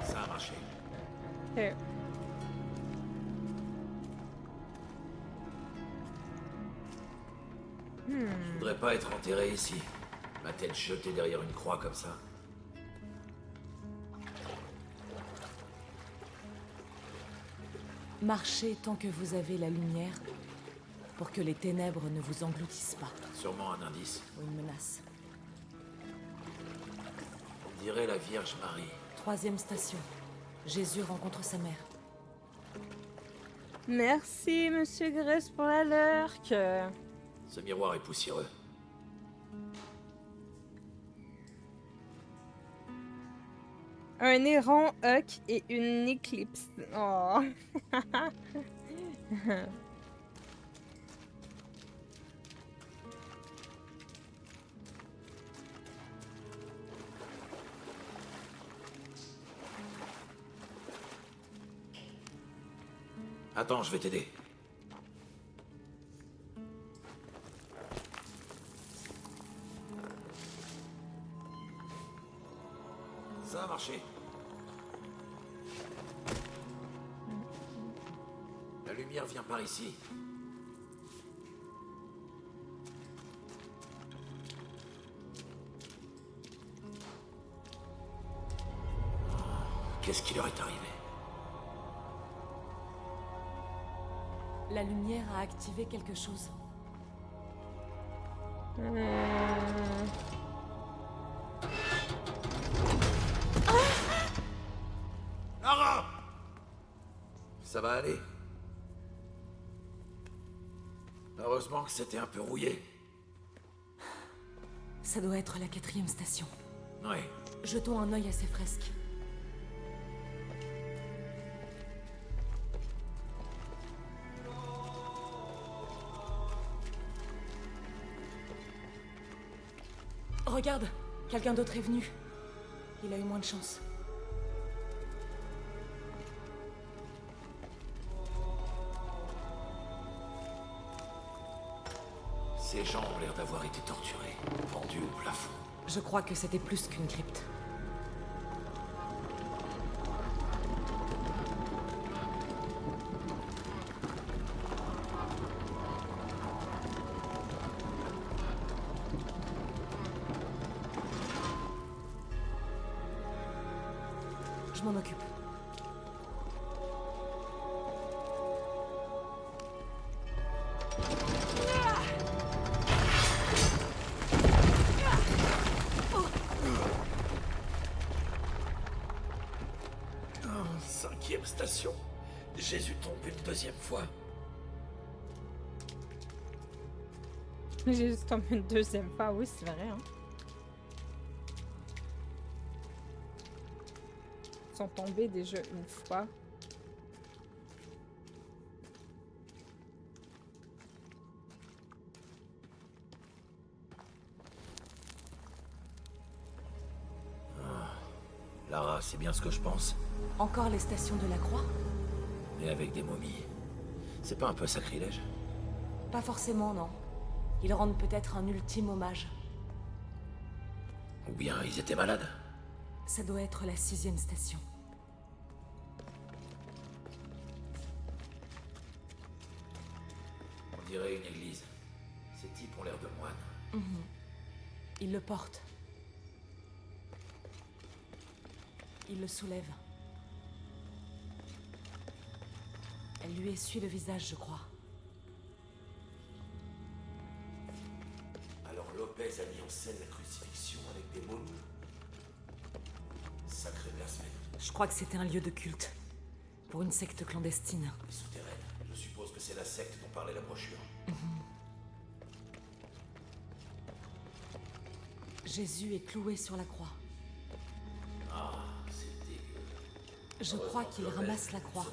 Ça a marché. Ok. Je voudrais pas être enterré ici. Ma tête jetée derrière une croix comme ça. Marchez tant que vous avez la lumière pour que les ténèbres ne vous engloutissent pas. Sûrement un indice. Ou une menace. On dirait la Vierge Marie. Troisième station. Jésus rencontre sa mère. Merci, Monsieur Grace, pour la lurk. Ce miroir est poussiéreux. Un néron, Huck et une éclipse. Oh. Attends, je vais t'aider. Ça a marché. La lumière vient par ici. Qu'est-ce qui leur est arrivé? La lumière a activé quelque chose. Lara! Ça va aller. Heureusement que c'était un peu rouillé. Ça doit être la 4e station. Ouais. Jetons un œil à ces fresques. Regarde, quelqu'un d'autre est venu. Il a eu moins de chance. Ces gens ont l'air d'avoir été torturés, pendus au plafond. Je crois que c'était plus qu'une crypte. Je m'en occupe. 6e station. Jésus tombe une 2e fois. J'ai juste tombé une 2e fois, oui, c'est vrai, hein. Ils sont tombés déjà une fois. Lara, c'est bien ce que je pense. Encore les stations de la Croix? Mais avec des momies. C'est pas un peu sacrilège? Pas forcément, non. Ils rendent peut-être un ultime hommage. Ou bien ils étaient malades? Ça doit être la 6e station. On dirait une église. Ces types ont l'air de moines. Mhm. Ils le portent. Il le soulève. Elle lui essuie le visage, je crois. Alors Lopez a mis en scène la crucifixion avec des momies. Sacré blasphème. Je crois que c'était un lieu de culte. Pour une secte clandestine. Et souterraine. Je suppose que c'est la secte dont parlait la brochure. Jésus est cloué sur la croix. Ah, c'est dégueu. Je crois qu'il ramasse la croix.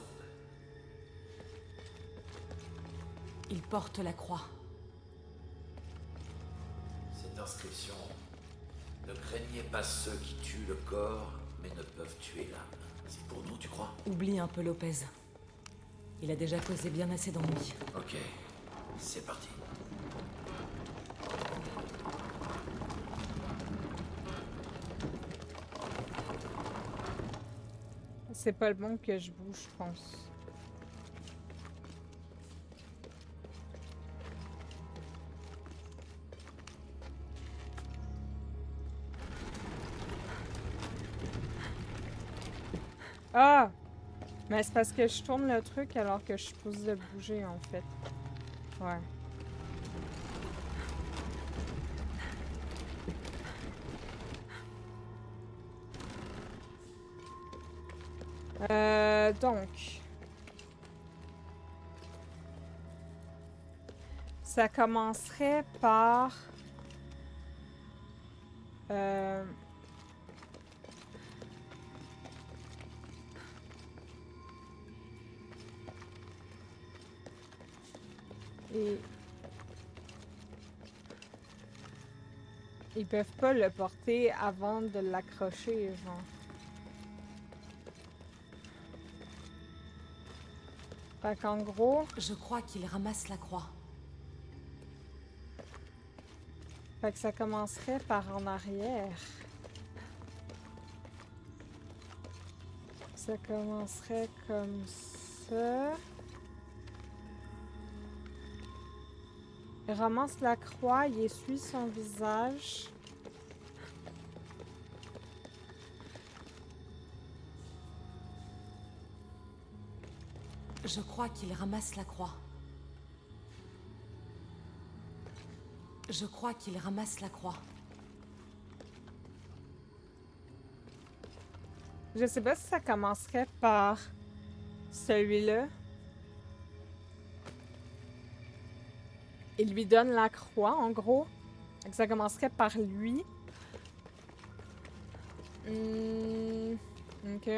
Il porte la croix. Cette inscription: ne craignez pas ceux qui tuent le corps, mais ne peuvent tuer l'âme. C'est pour nous, tu crois? Oublie un peu Lopez. Il a déjà causé bien assez d'ennuis. Ok, c'est parti. C'est pas le bon que je bouge, je pense. Ah! Mais c'est parce que je tourne le truc alors que je suis supposée de bouger, en fait. Ouais. Donc... Ça commencerait par... Et... Ils peuvent pas le porter avant de l'accrocher, genre. Fait qu'en gros... Je crois qu'il ramasse la croix. Fait que ça commencerait par en arrière. Ça commencerait comme ça. Il ramasse la croix, il essuie son visage. Je crois qu'il ramasse la croix. Je crois qu'il ramasse la croix. Je sais pas si ça commencerait par celui-là. Il lui donne la croix, en gros. Donc ça commencerait par lui. Ok.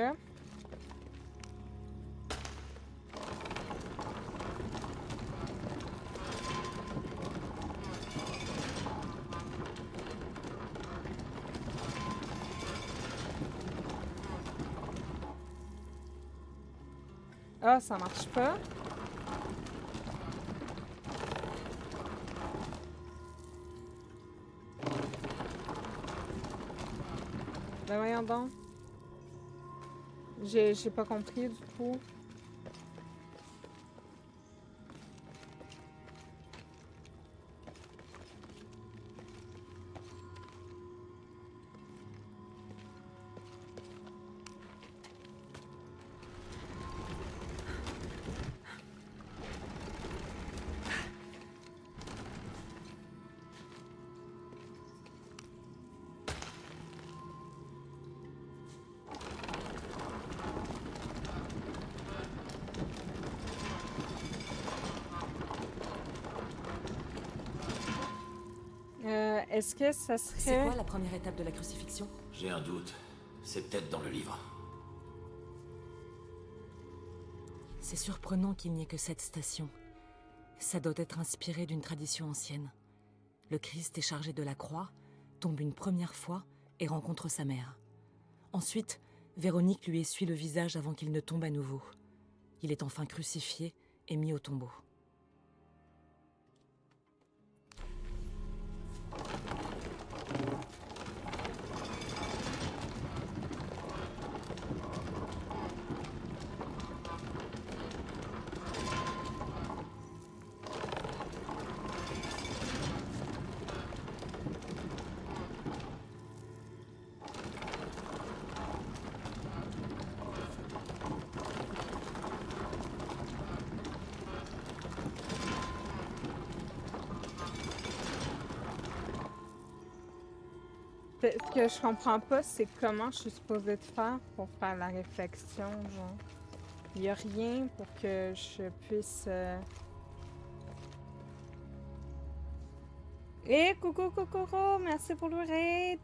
Ah, ça marche pas. Ben voyons donc. J'ai pas compris du coup. est-ce que ça serait... C'est quoi la première étape de la crucifixion? J'ai un doute. C'est peut-être dans le livre. C'est surprenant qu'il n'y ait que 7 stations. Ça doit être inspiré d'une tradition ancienne. Le Christ est chargé de la croix, tombe une première fois et rencontre sa mère. Ensuite, Véronique lui essuie le visage avant qu'il ne tombe à nouveau. Il est enfin crucifié et mis au tombeau. Ce que je comprends pas, c'est comment je suis supposée de faire pour faire la réflexion, genre. Il y a rien pour que je puisse... Eh, coucou, coucou, merci pour le raid.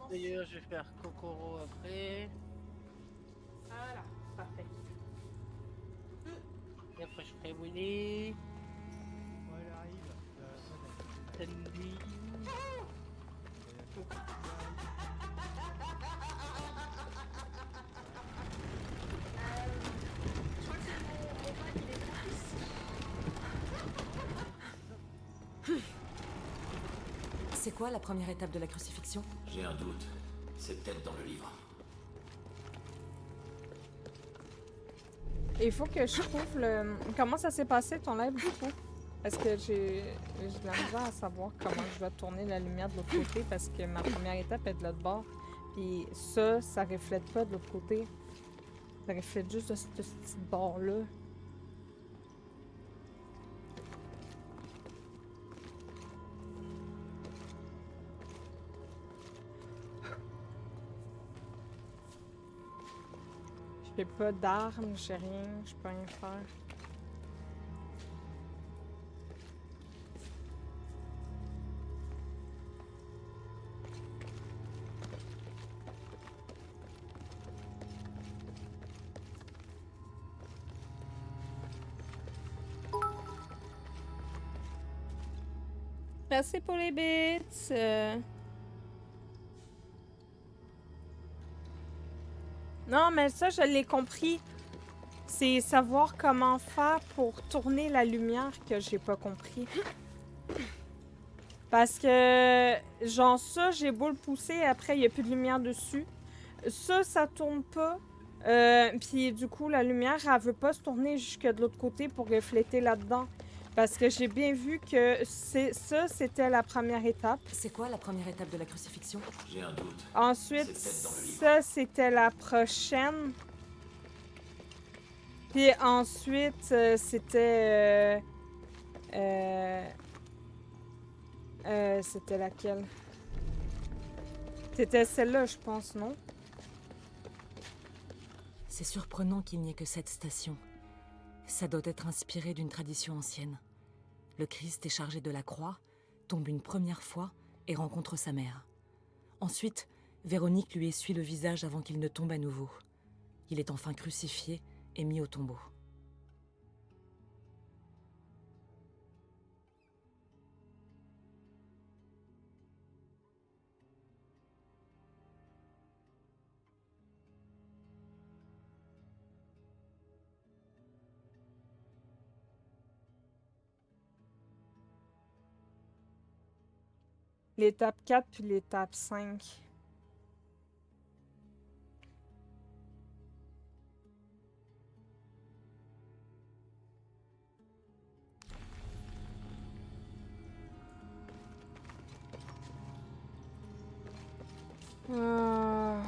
D'ailleurs, je vais faire Kokoro après. Voilà, parfait. Et après, je ferai Willy. elle arrive. Sandy. C'est quoi la première étape de la crucifixion? J'ai un doute. C'est peut-être dans le livre. Il faut que je trouve le... Comment ça s'est passé ton live du coup? Parce que j'ai de la misère à savoir comment je dois tourner la lumière de l'autre côté parce que ma première étape est de l'autre bord. Puis ça reflète pas de l'autre côté. Ça reflète juste de ce petit bord-là. J'ai pas d'armes, j'ai rien, je peux rien faire. Merci pour les bits. Non, mais ça, je l'ai compris. C'est savoir comment faire pour tourner la lumière que j'ai pas compris. Parce que, genre ça, j'ai beau le pousser, après, il n'y a plus de lumière dessus. Ça tourne pas. Puis du coup, la lumière, elle veut pas se tourner jusque de l'autre côté pour refléter là-dedans. Parce que j'ai bien vu que c'était la première étape. C'est quoi la première étape de la crucifixion? J'ai un doute. Ensuite, ça, c'était la prochaine. Puis ensuite, c'était... c'était laquelle? C'était celle-là, je pense, non? C'est surprenant qu'il n'y ait que 7 stations. Ça doit être inspiré d'une tradition ancienne. Le Christ est chargé de la croix, tombe une première fois et rencontre sa mère. Ensuite, Véronique lui essuie le visage avant qu'il ne tombe à nouveau. Il est enfin crucifié et mis au tombeau. L'étape 4 puis l'étape 5. Ah,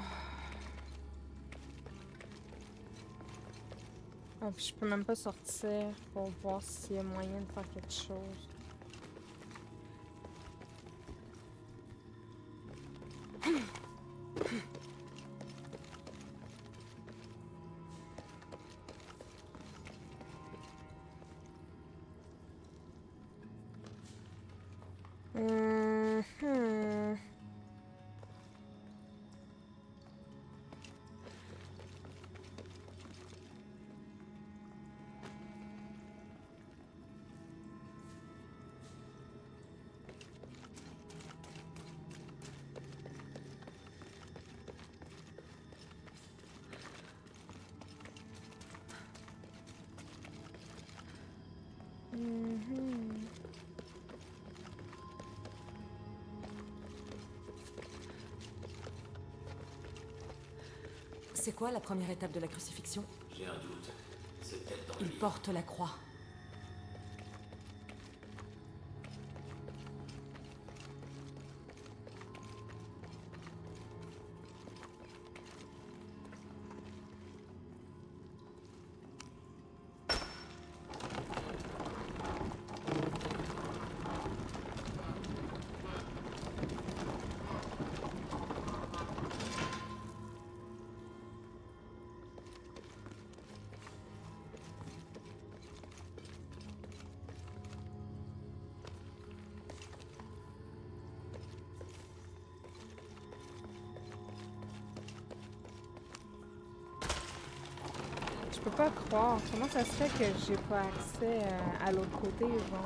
puis je peux même pas sortir pour voir s'il y a moyen de faire quelque chose. Mhm. Mhm. C'est quoi la première étape de la crucifixion? J'ai un doute. C'est peut-être dans le Il livre. porte la croix. Je peux pas croire. Comment ça se fait que j'ai pas accès à l'autre côté, genre?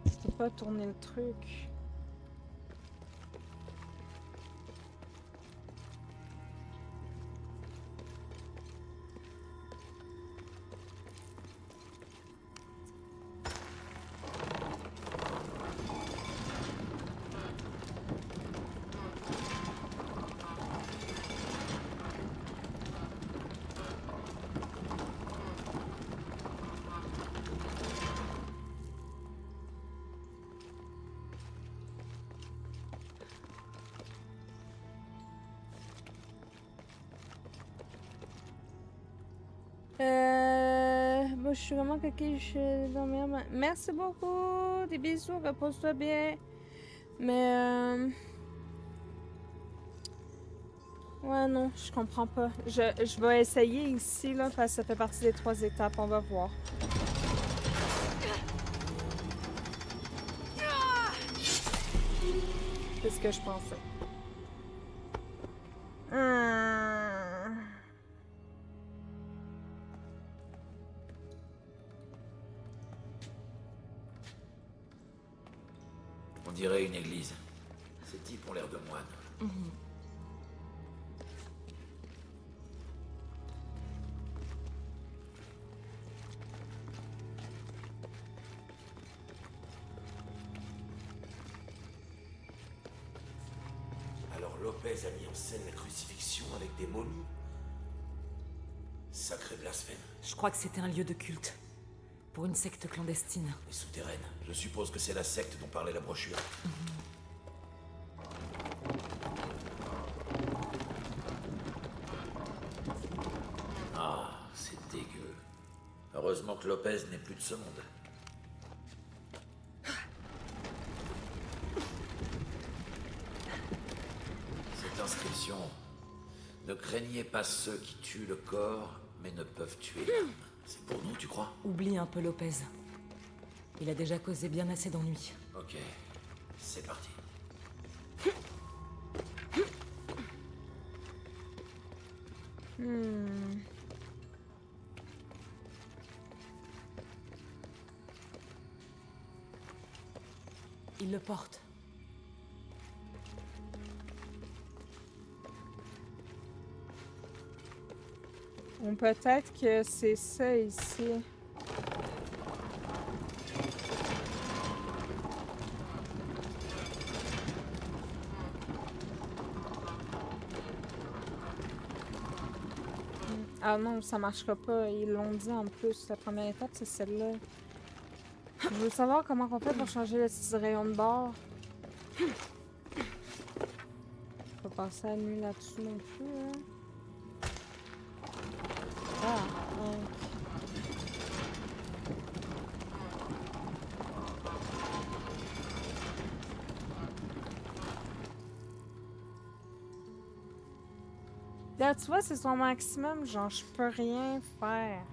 Je peux pas tourner le truc. Moi, je suis vraiment coquille, je vais dormir. Merci beaucoup, des bisous, repose-toi bien. Mais ouais, non, je comprends pas. Je vais essayer ici, là, parce que ça fait partie des 3 étapes, on va voir. C'est ce que je pensais. On dirait une église. Ces types ont l'air de moines. Alors Lopez a mis en scène la crucifixion avec des momies. Sacré blasphème. Je crois que c'était un lieu de culte. Pour une secte clandestine. Et souterraine. Je suppose que c'est la secte dont parlait la brochure. Ah, c'est dégueu. Heureusement que Lopez n'est plus de ce monde. Cette inscription. Ne craignez pas ceux qui tuent le corps, mais ne peuvent tuer l'âme. C'est pour nous, tu crois? Oublie un peu Lopez. Il a déjà causé bien assez d'ennuis. Ok, c'est parti. Il le porte. Ou peut-être que c'est ça ici. Ah non, ça marchera pas. Ils l'ont dit en plus. La première étape, c'est celle-là. Je veux savoir comment on fait pour changer le petit rayon de bord. Je peux passer la nuit là-dessus non plus. Hein. Ah, ouais. Là, tu vois, c'est son maximum. Genre, je peux rien faire.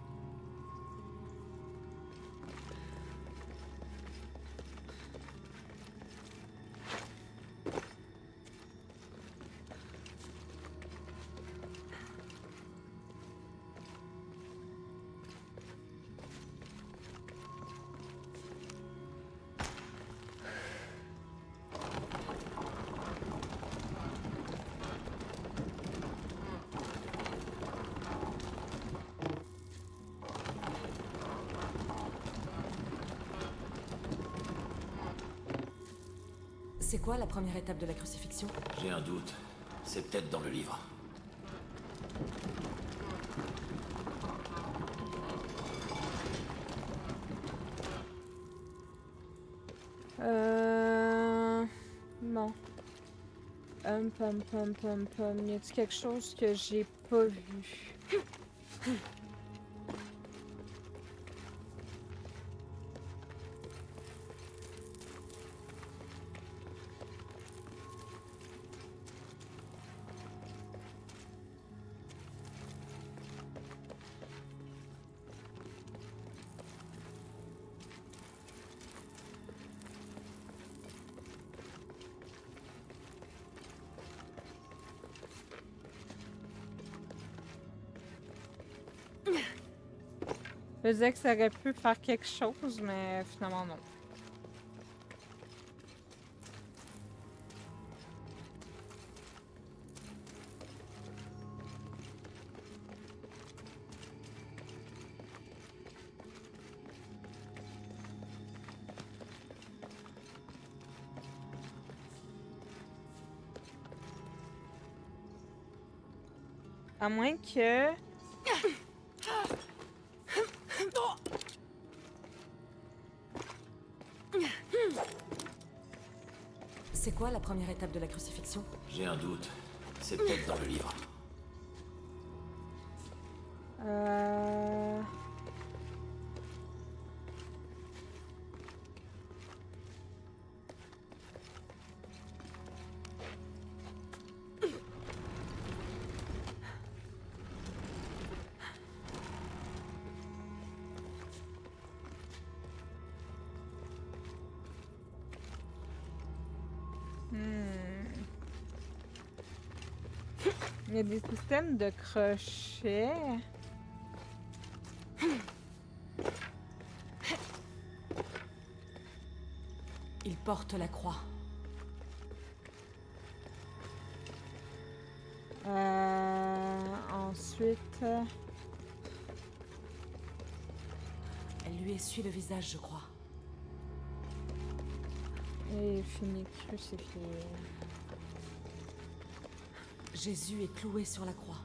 C'est quoi la première étape de la crucifixion? J'ai un doute. C'est peut-être dans le livre. Non. Y a-t-il quelque chose que j'ai pas vu? Je disais que ça aurait pu faire quelque chose, mais finalement non. À moins que... C'est quoi la première étape de la crucifixion? J'ai un doute. C'est peut-être dans le livre. Il y a des systèmes de crochets. Il porte la croix. Ensuite... Elle lui essuie le visage, je crois. Et il finit crucifié. Jésus est cloué sur la croix.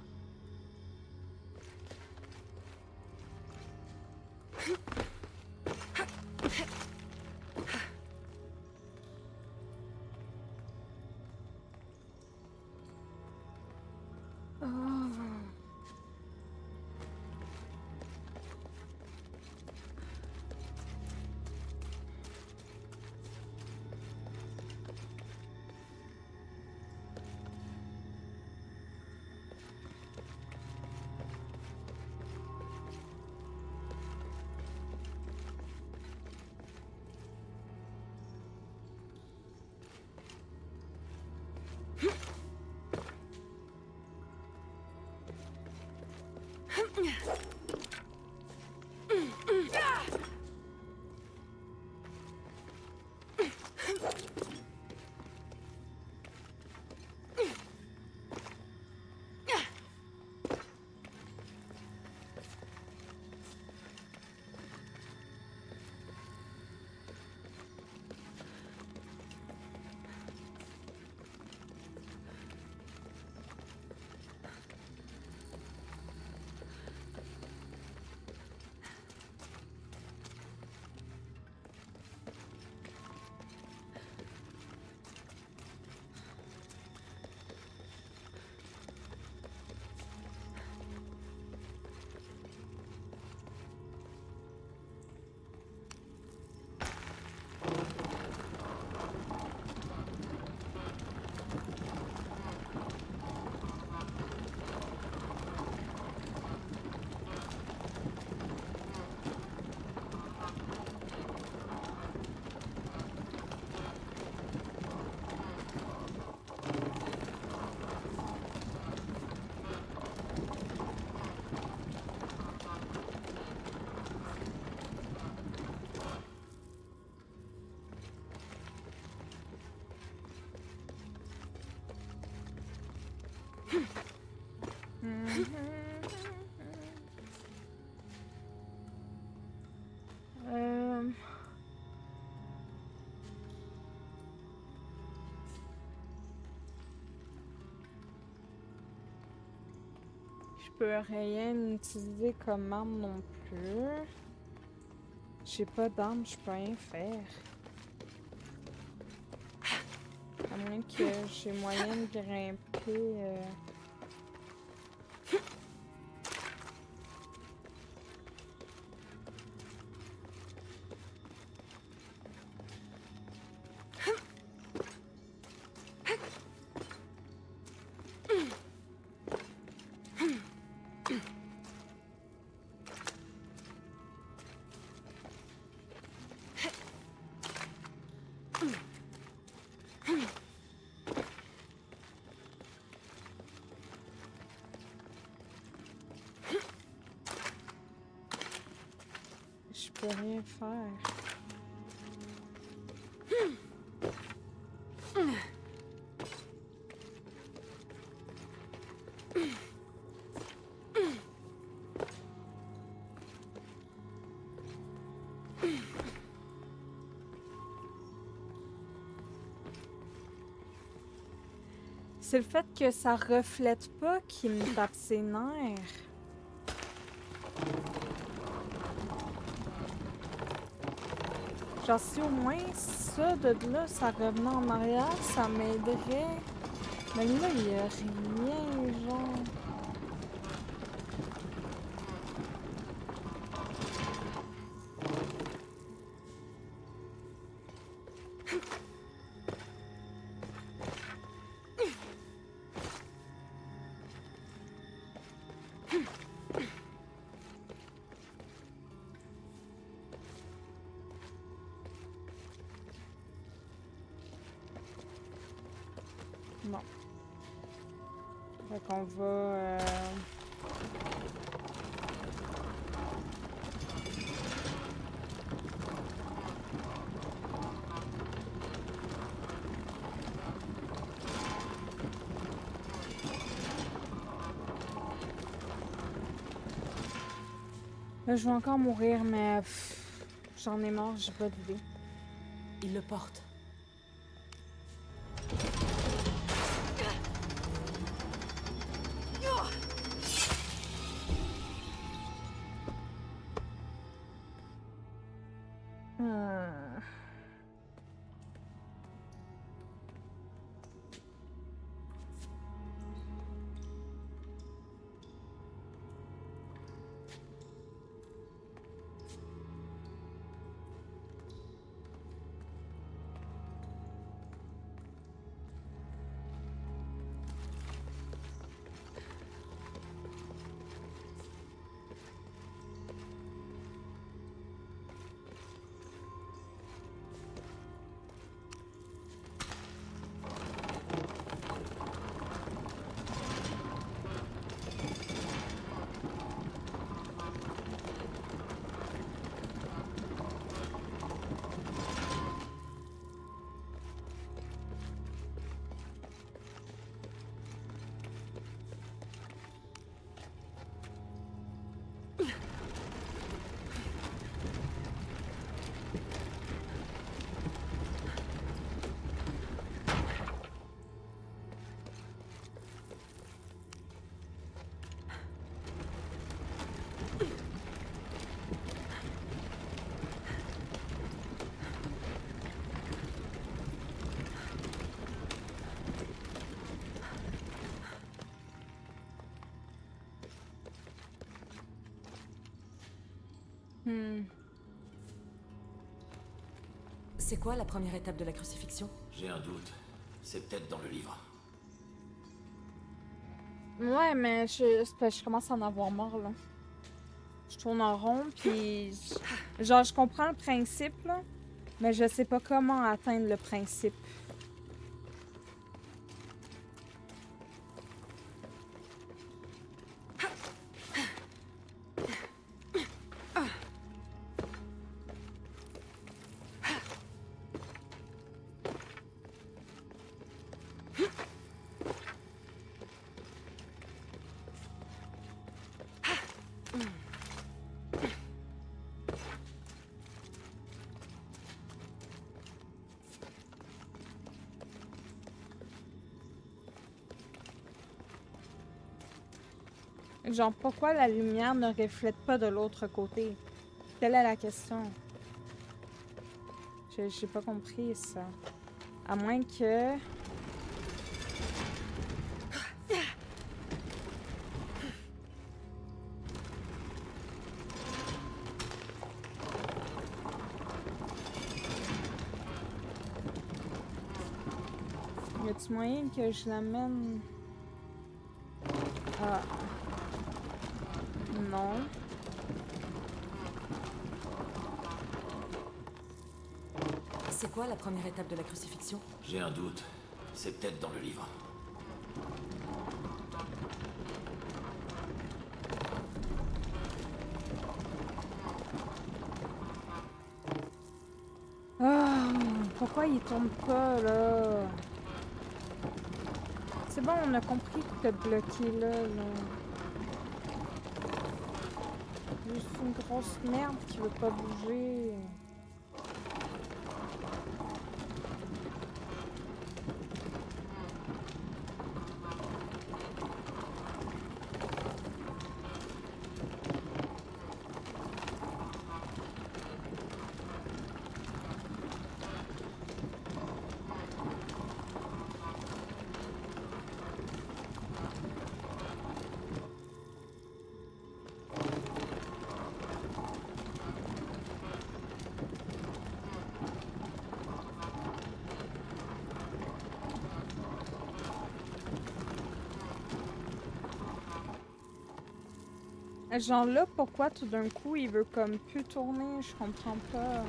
Je peux rien utiliser comme arme non plus. J'ai pas d'arme, je peux rien faire. À moins que j'ai moyen de grimper. Je peux rien faire. C'est le fait que ça reflète pas qui me tape ses nerfs. Genre si au moins ça de là, ça revenait en arrière, ça m'aiderait. Mais là, il y a rien, genre. Bon. Fait qu'on va... Là, je vais encore mourir, mais j'en ai marre, j'ai pas d'idée. Il le porte. C'est quoi la première étape de la crucifixion? J'ai un doute. C'est peut-être dans le livre. Ouais, mais je commence à en avoir marre, là. Je tourne en rond, puis... Genre, je comprends le principe, là, mais je sais pas comment atteindre le principe. Genre, pourquoi la lumière ne reflète pas de l'autre côté? Telle est la question. J'ai pas compris ça. À moins que... Y a-t-il moyen que je l'amène? Ah. Non. C'est quoi la première étape de la crucifixion? J'ai un doute. C'est peut-être dans le livre. Ah, pourquoi il tourne pas, là? C'est bon, on a compris que t'es bloqué là. Juste une grosse merde qui veut pas bouger. Genre là, pourquoi tout d'un coup il veut comme plus tourner? Je comprends pas.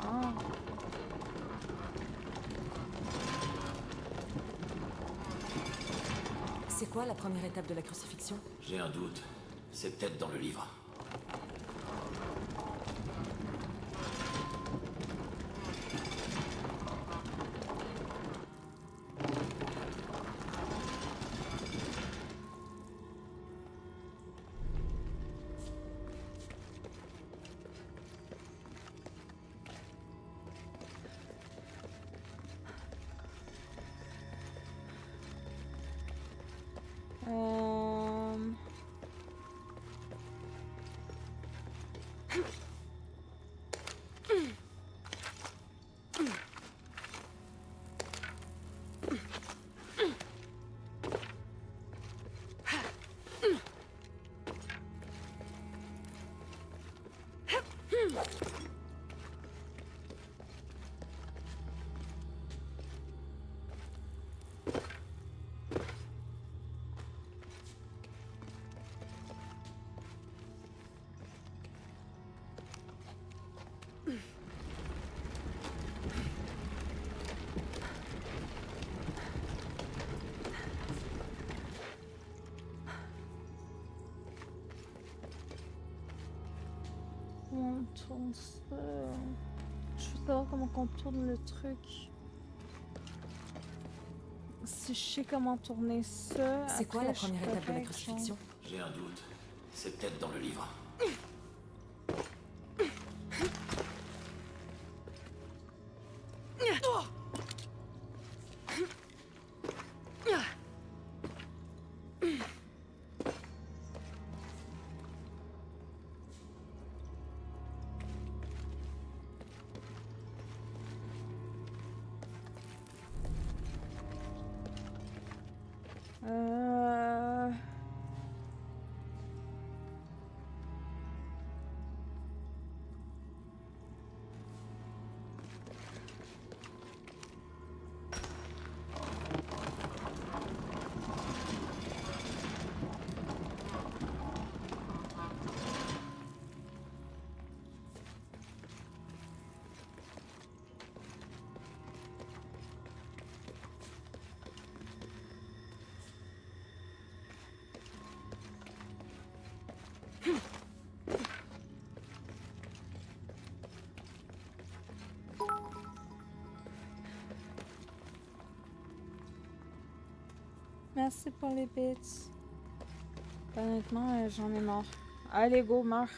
Ah. C'est quoi la première étape de la crucifixion? J'ai un doute. C'est peut-être dans le livre. On tourne ça. Je veux savoir comment on tourne le truc. Si je sais comment tourner ça. C'est quoi la première étape de la crucifixion? J'ai un doute. C'est peut-être dans le livre. Merci pour les bits. Honnêtement, j'en ai marre. Allez, go, meurs.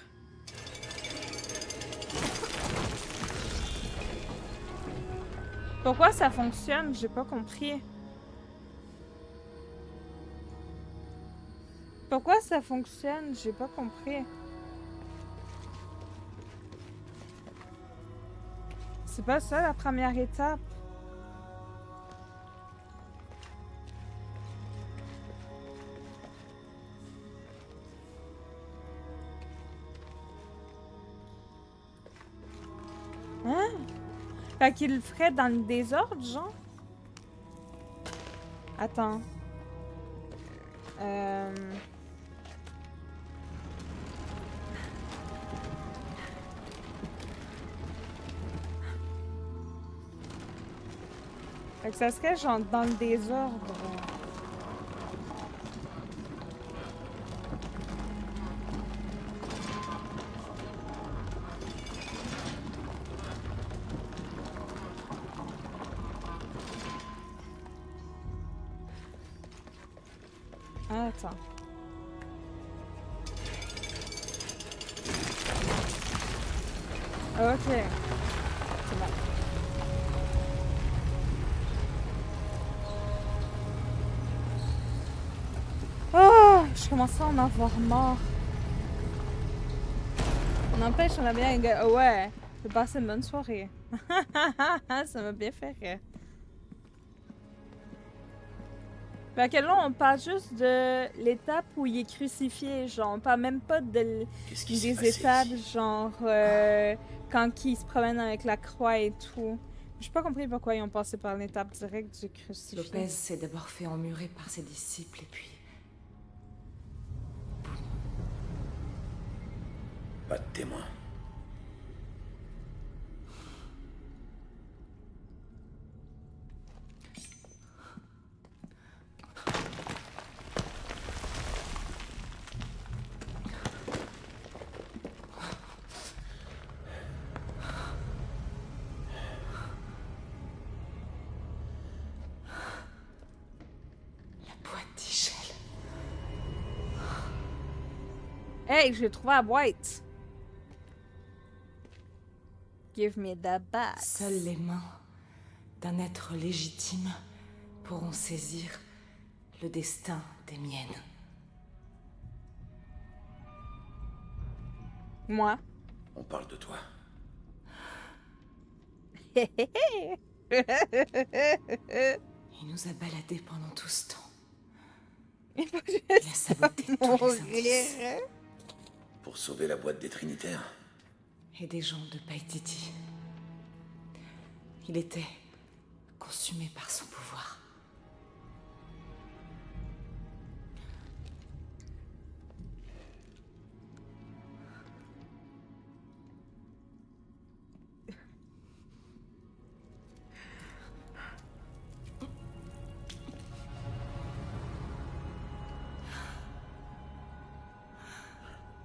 Pourquoi ça fonctionne? J'ai pas compris. Pourquoi ça fonctionne? J'ai pas compris. C'est pas ça la première étape. Hein? Fait qu'il le ferait dans le désordre, genre? Attends. Fait que ça serait genre dans le désordre. Attends. Ok. C'est bon. Oh, je commence à en avoir marre. N'empêche, on a bien un gars. Ouais, j'ai passé une bonne soirée. Ça m'a bien fait rire. Fait que là, on parle juste de l'étape où il est crucifié, genre, on parle même pas des étapes, genre, quand il se promène avec la croix et tout. J'ai pas compris pourquoi ils ont passé par l'étape directe du crucifié. Lopez s'est d'abord fait emmurer par ses disciples et puis... Pas de témoin. Hey, j'ai trouvé la boîte. Give me the bat. Seules les mains d'un être légitime pourront saisir le destin des miennes. Moi. On parle de toi. Il nous a baladés pendant tout ce temps. Il a saboté tous les indices. Pour sauver la boîte des Trinitaires. Et des gens de Paititi. Il était consumé par son pouvoir.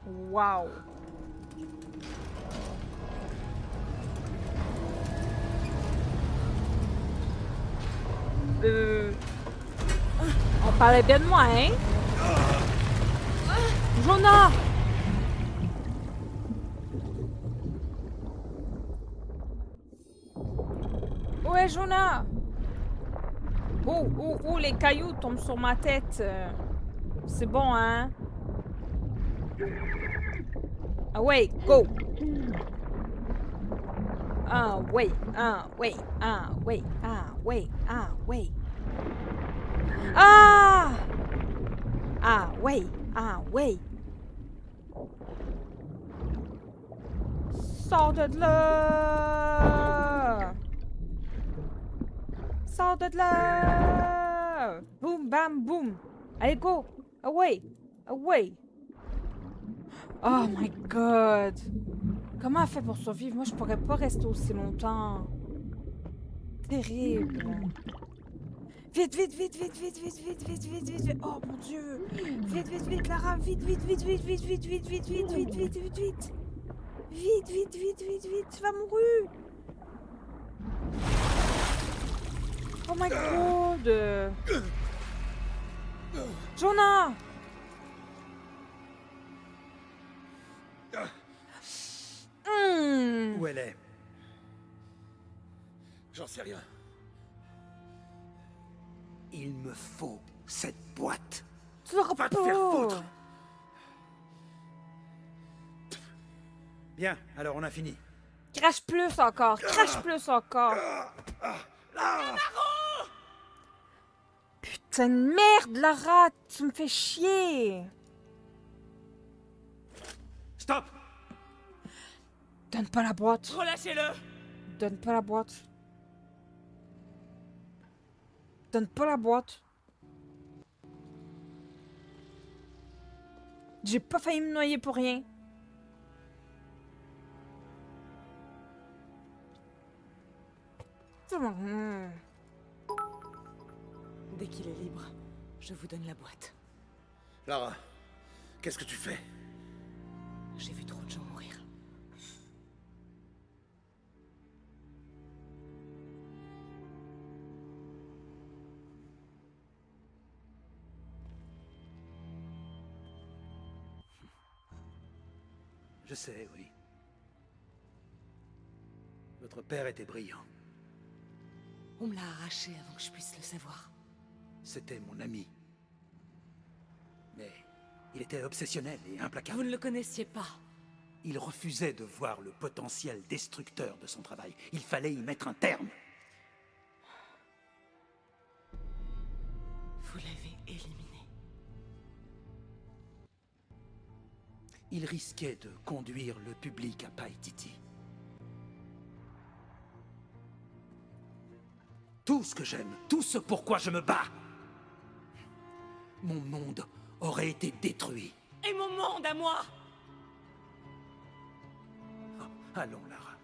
Wow. On parlait bien de moi, hein? Jonah! Où est Jonah? Oh, les cailloux tombent sur ma tête. C'est bon, hein? Ah ouais, go! Ah ouais, ah ouais, ah ouais, ah ouais, ah ouais. Ah! Ah ouais, ah ouais. Sors de là! Sors de là! Boum, bam, boum. Allez, go! Away! Away! Oh my god! Comment elle fait pour survivre? Moi, je pourrais pas rester aussi longtemps. Terrible. Vite, vite, vite, vite, vite, vite, vite, vite, vite, vite. Oh mon dieu! Vite, vite, vite, Lara! Vite, vite, vite, vite, vite, vite, vite, vite, vite, vite, vite, vite, vite. Vite, vite, vite, vite, vite, tu vas mourir! Oh my god! Jonah! Où elle est? J'en sais rien. Il me faut cette boîte. Tu l'auras Va te faire pas. foutre. Bien, alors on a fini. Crache plus encore. Crache plus encore. Putain de merde, Lara. Tu me fais chier. Stop! Donne pas la boîte. Relâchez-le! Donne pas la boîte. Donne pas la boîte. J'ai pas failli me noyer pour rien. Dès qu'il est libre, je vous donne la boîte. Lara, qu'est-ce que tu fais? J'ai vu trop de gens mourir. Je sais, oui. Votre père était brillant. On me l'a arraché avant que je puisse le savoir. C'était mon ami. Mais il était obsessionnel et implacable. Vous ne le connaissiez pas. Il refusait de voir le potentiel destructeur de son travail. Il fallait y mettre un terme. Vous l'avez éliminé. Il risquait de conduire le public à Paititi. Tout ce que j'aime, tout ce pourquoi je me bats. Mon monde aurait été détruit. Et mon monde à moi! Oh, allons, Lara.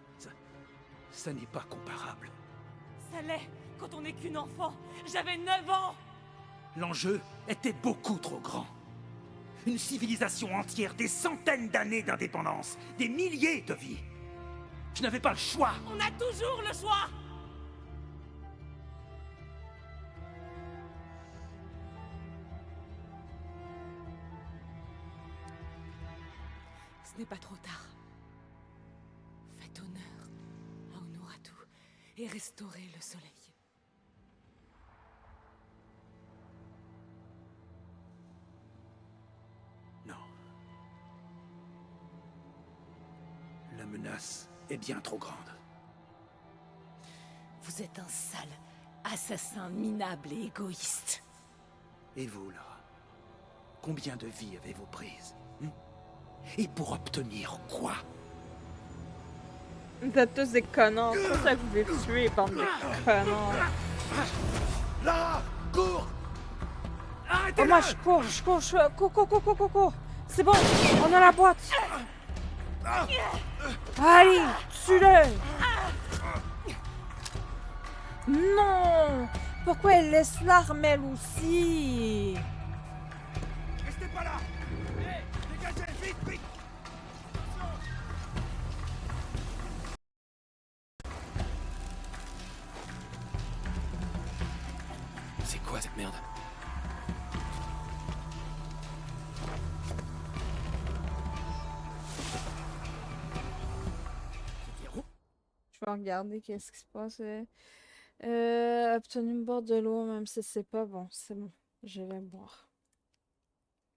Ça n'est pas comparable. Ça l'est quand on n'est qu'une enfant. J'avais 9 ans! L'enjeu était beaucoup trop grand. Une civilisation entière, des centaines d'années d'indépendance, des milliers de vies. Je n'avais pas le choix. On a toujours le choix! Ce n'est pas trop tard. Faites honneur à Honoratu et restaurez le soleil. Non. La menace est bien trop grande. Vous êtes un sale assassin minable et égoïste. Et vous, Lara? Combien de vies avez-vous prises? Et pour obtenir quoi? Vous êtes tous des connards. C'est pour ça que vous voulez tuer, bande de connards. Là! Cours! Arrêtez-le! Oh, moi, je cours, cours. C'est bon, on a la boîte. Allez, tue-le. Non! Pourquoi elle laisse l'arme, elle aussi? Restez pas là! Hé! Dégagez! Vite, vite! C'est quoi cette merde? Je vais regarder qu'est-ce qui se passe. Obtenu une boîte de l'eau, même si c'est pas bon. C'est bon, je vais boire.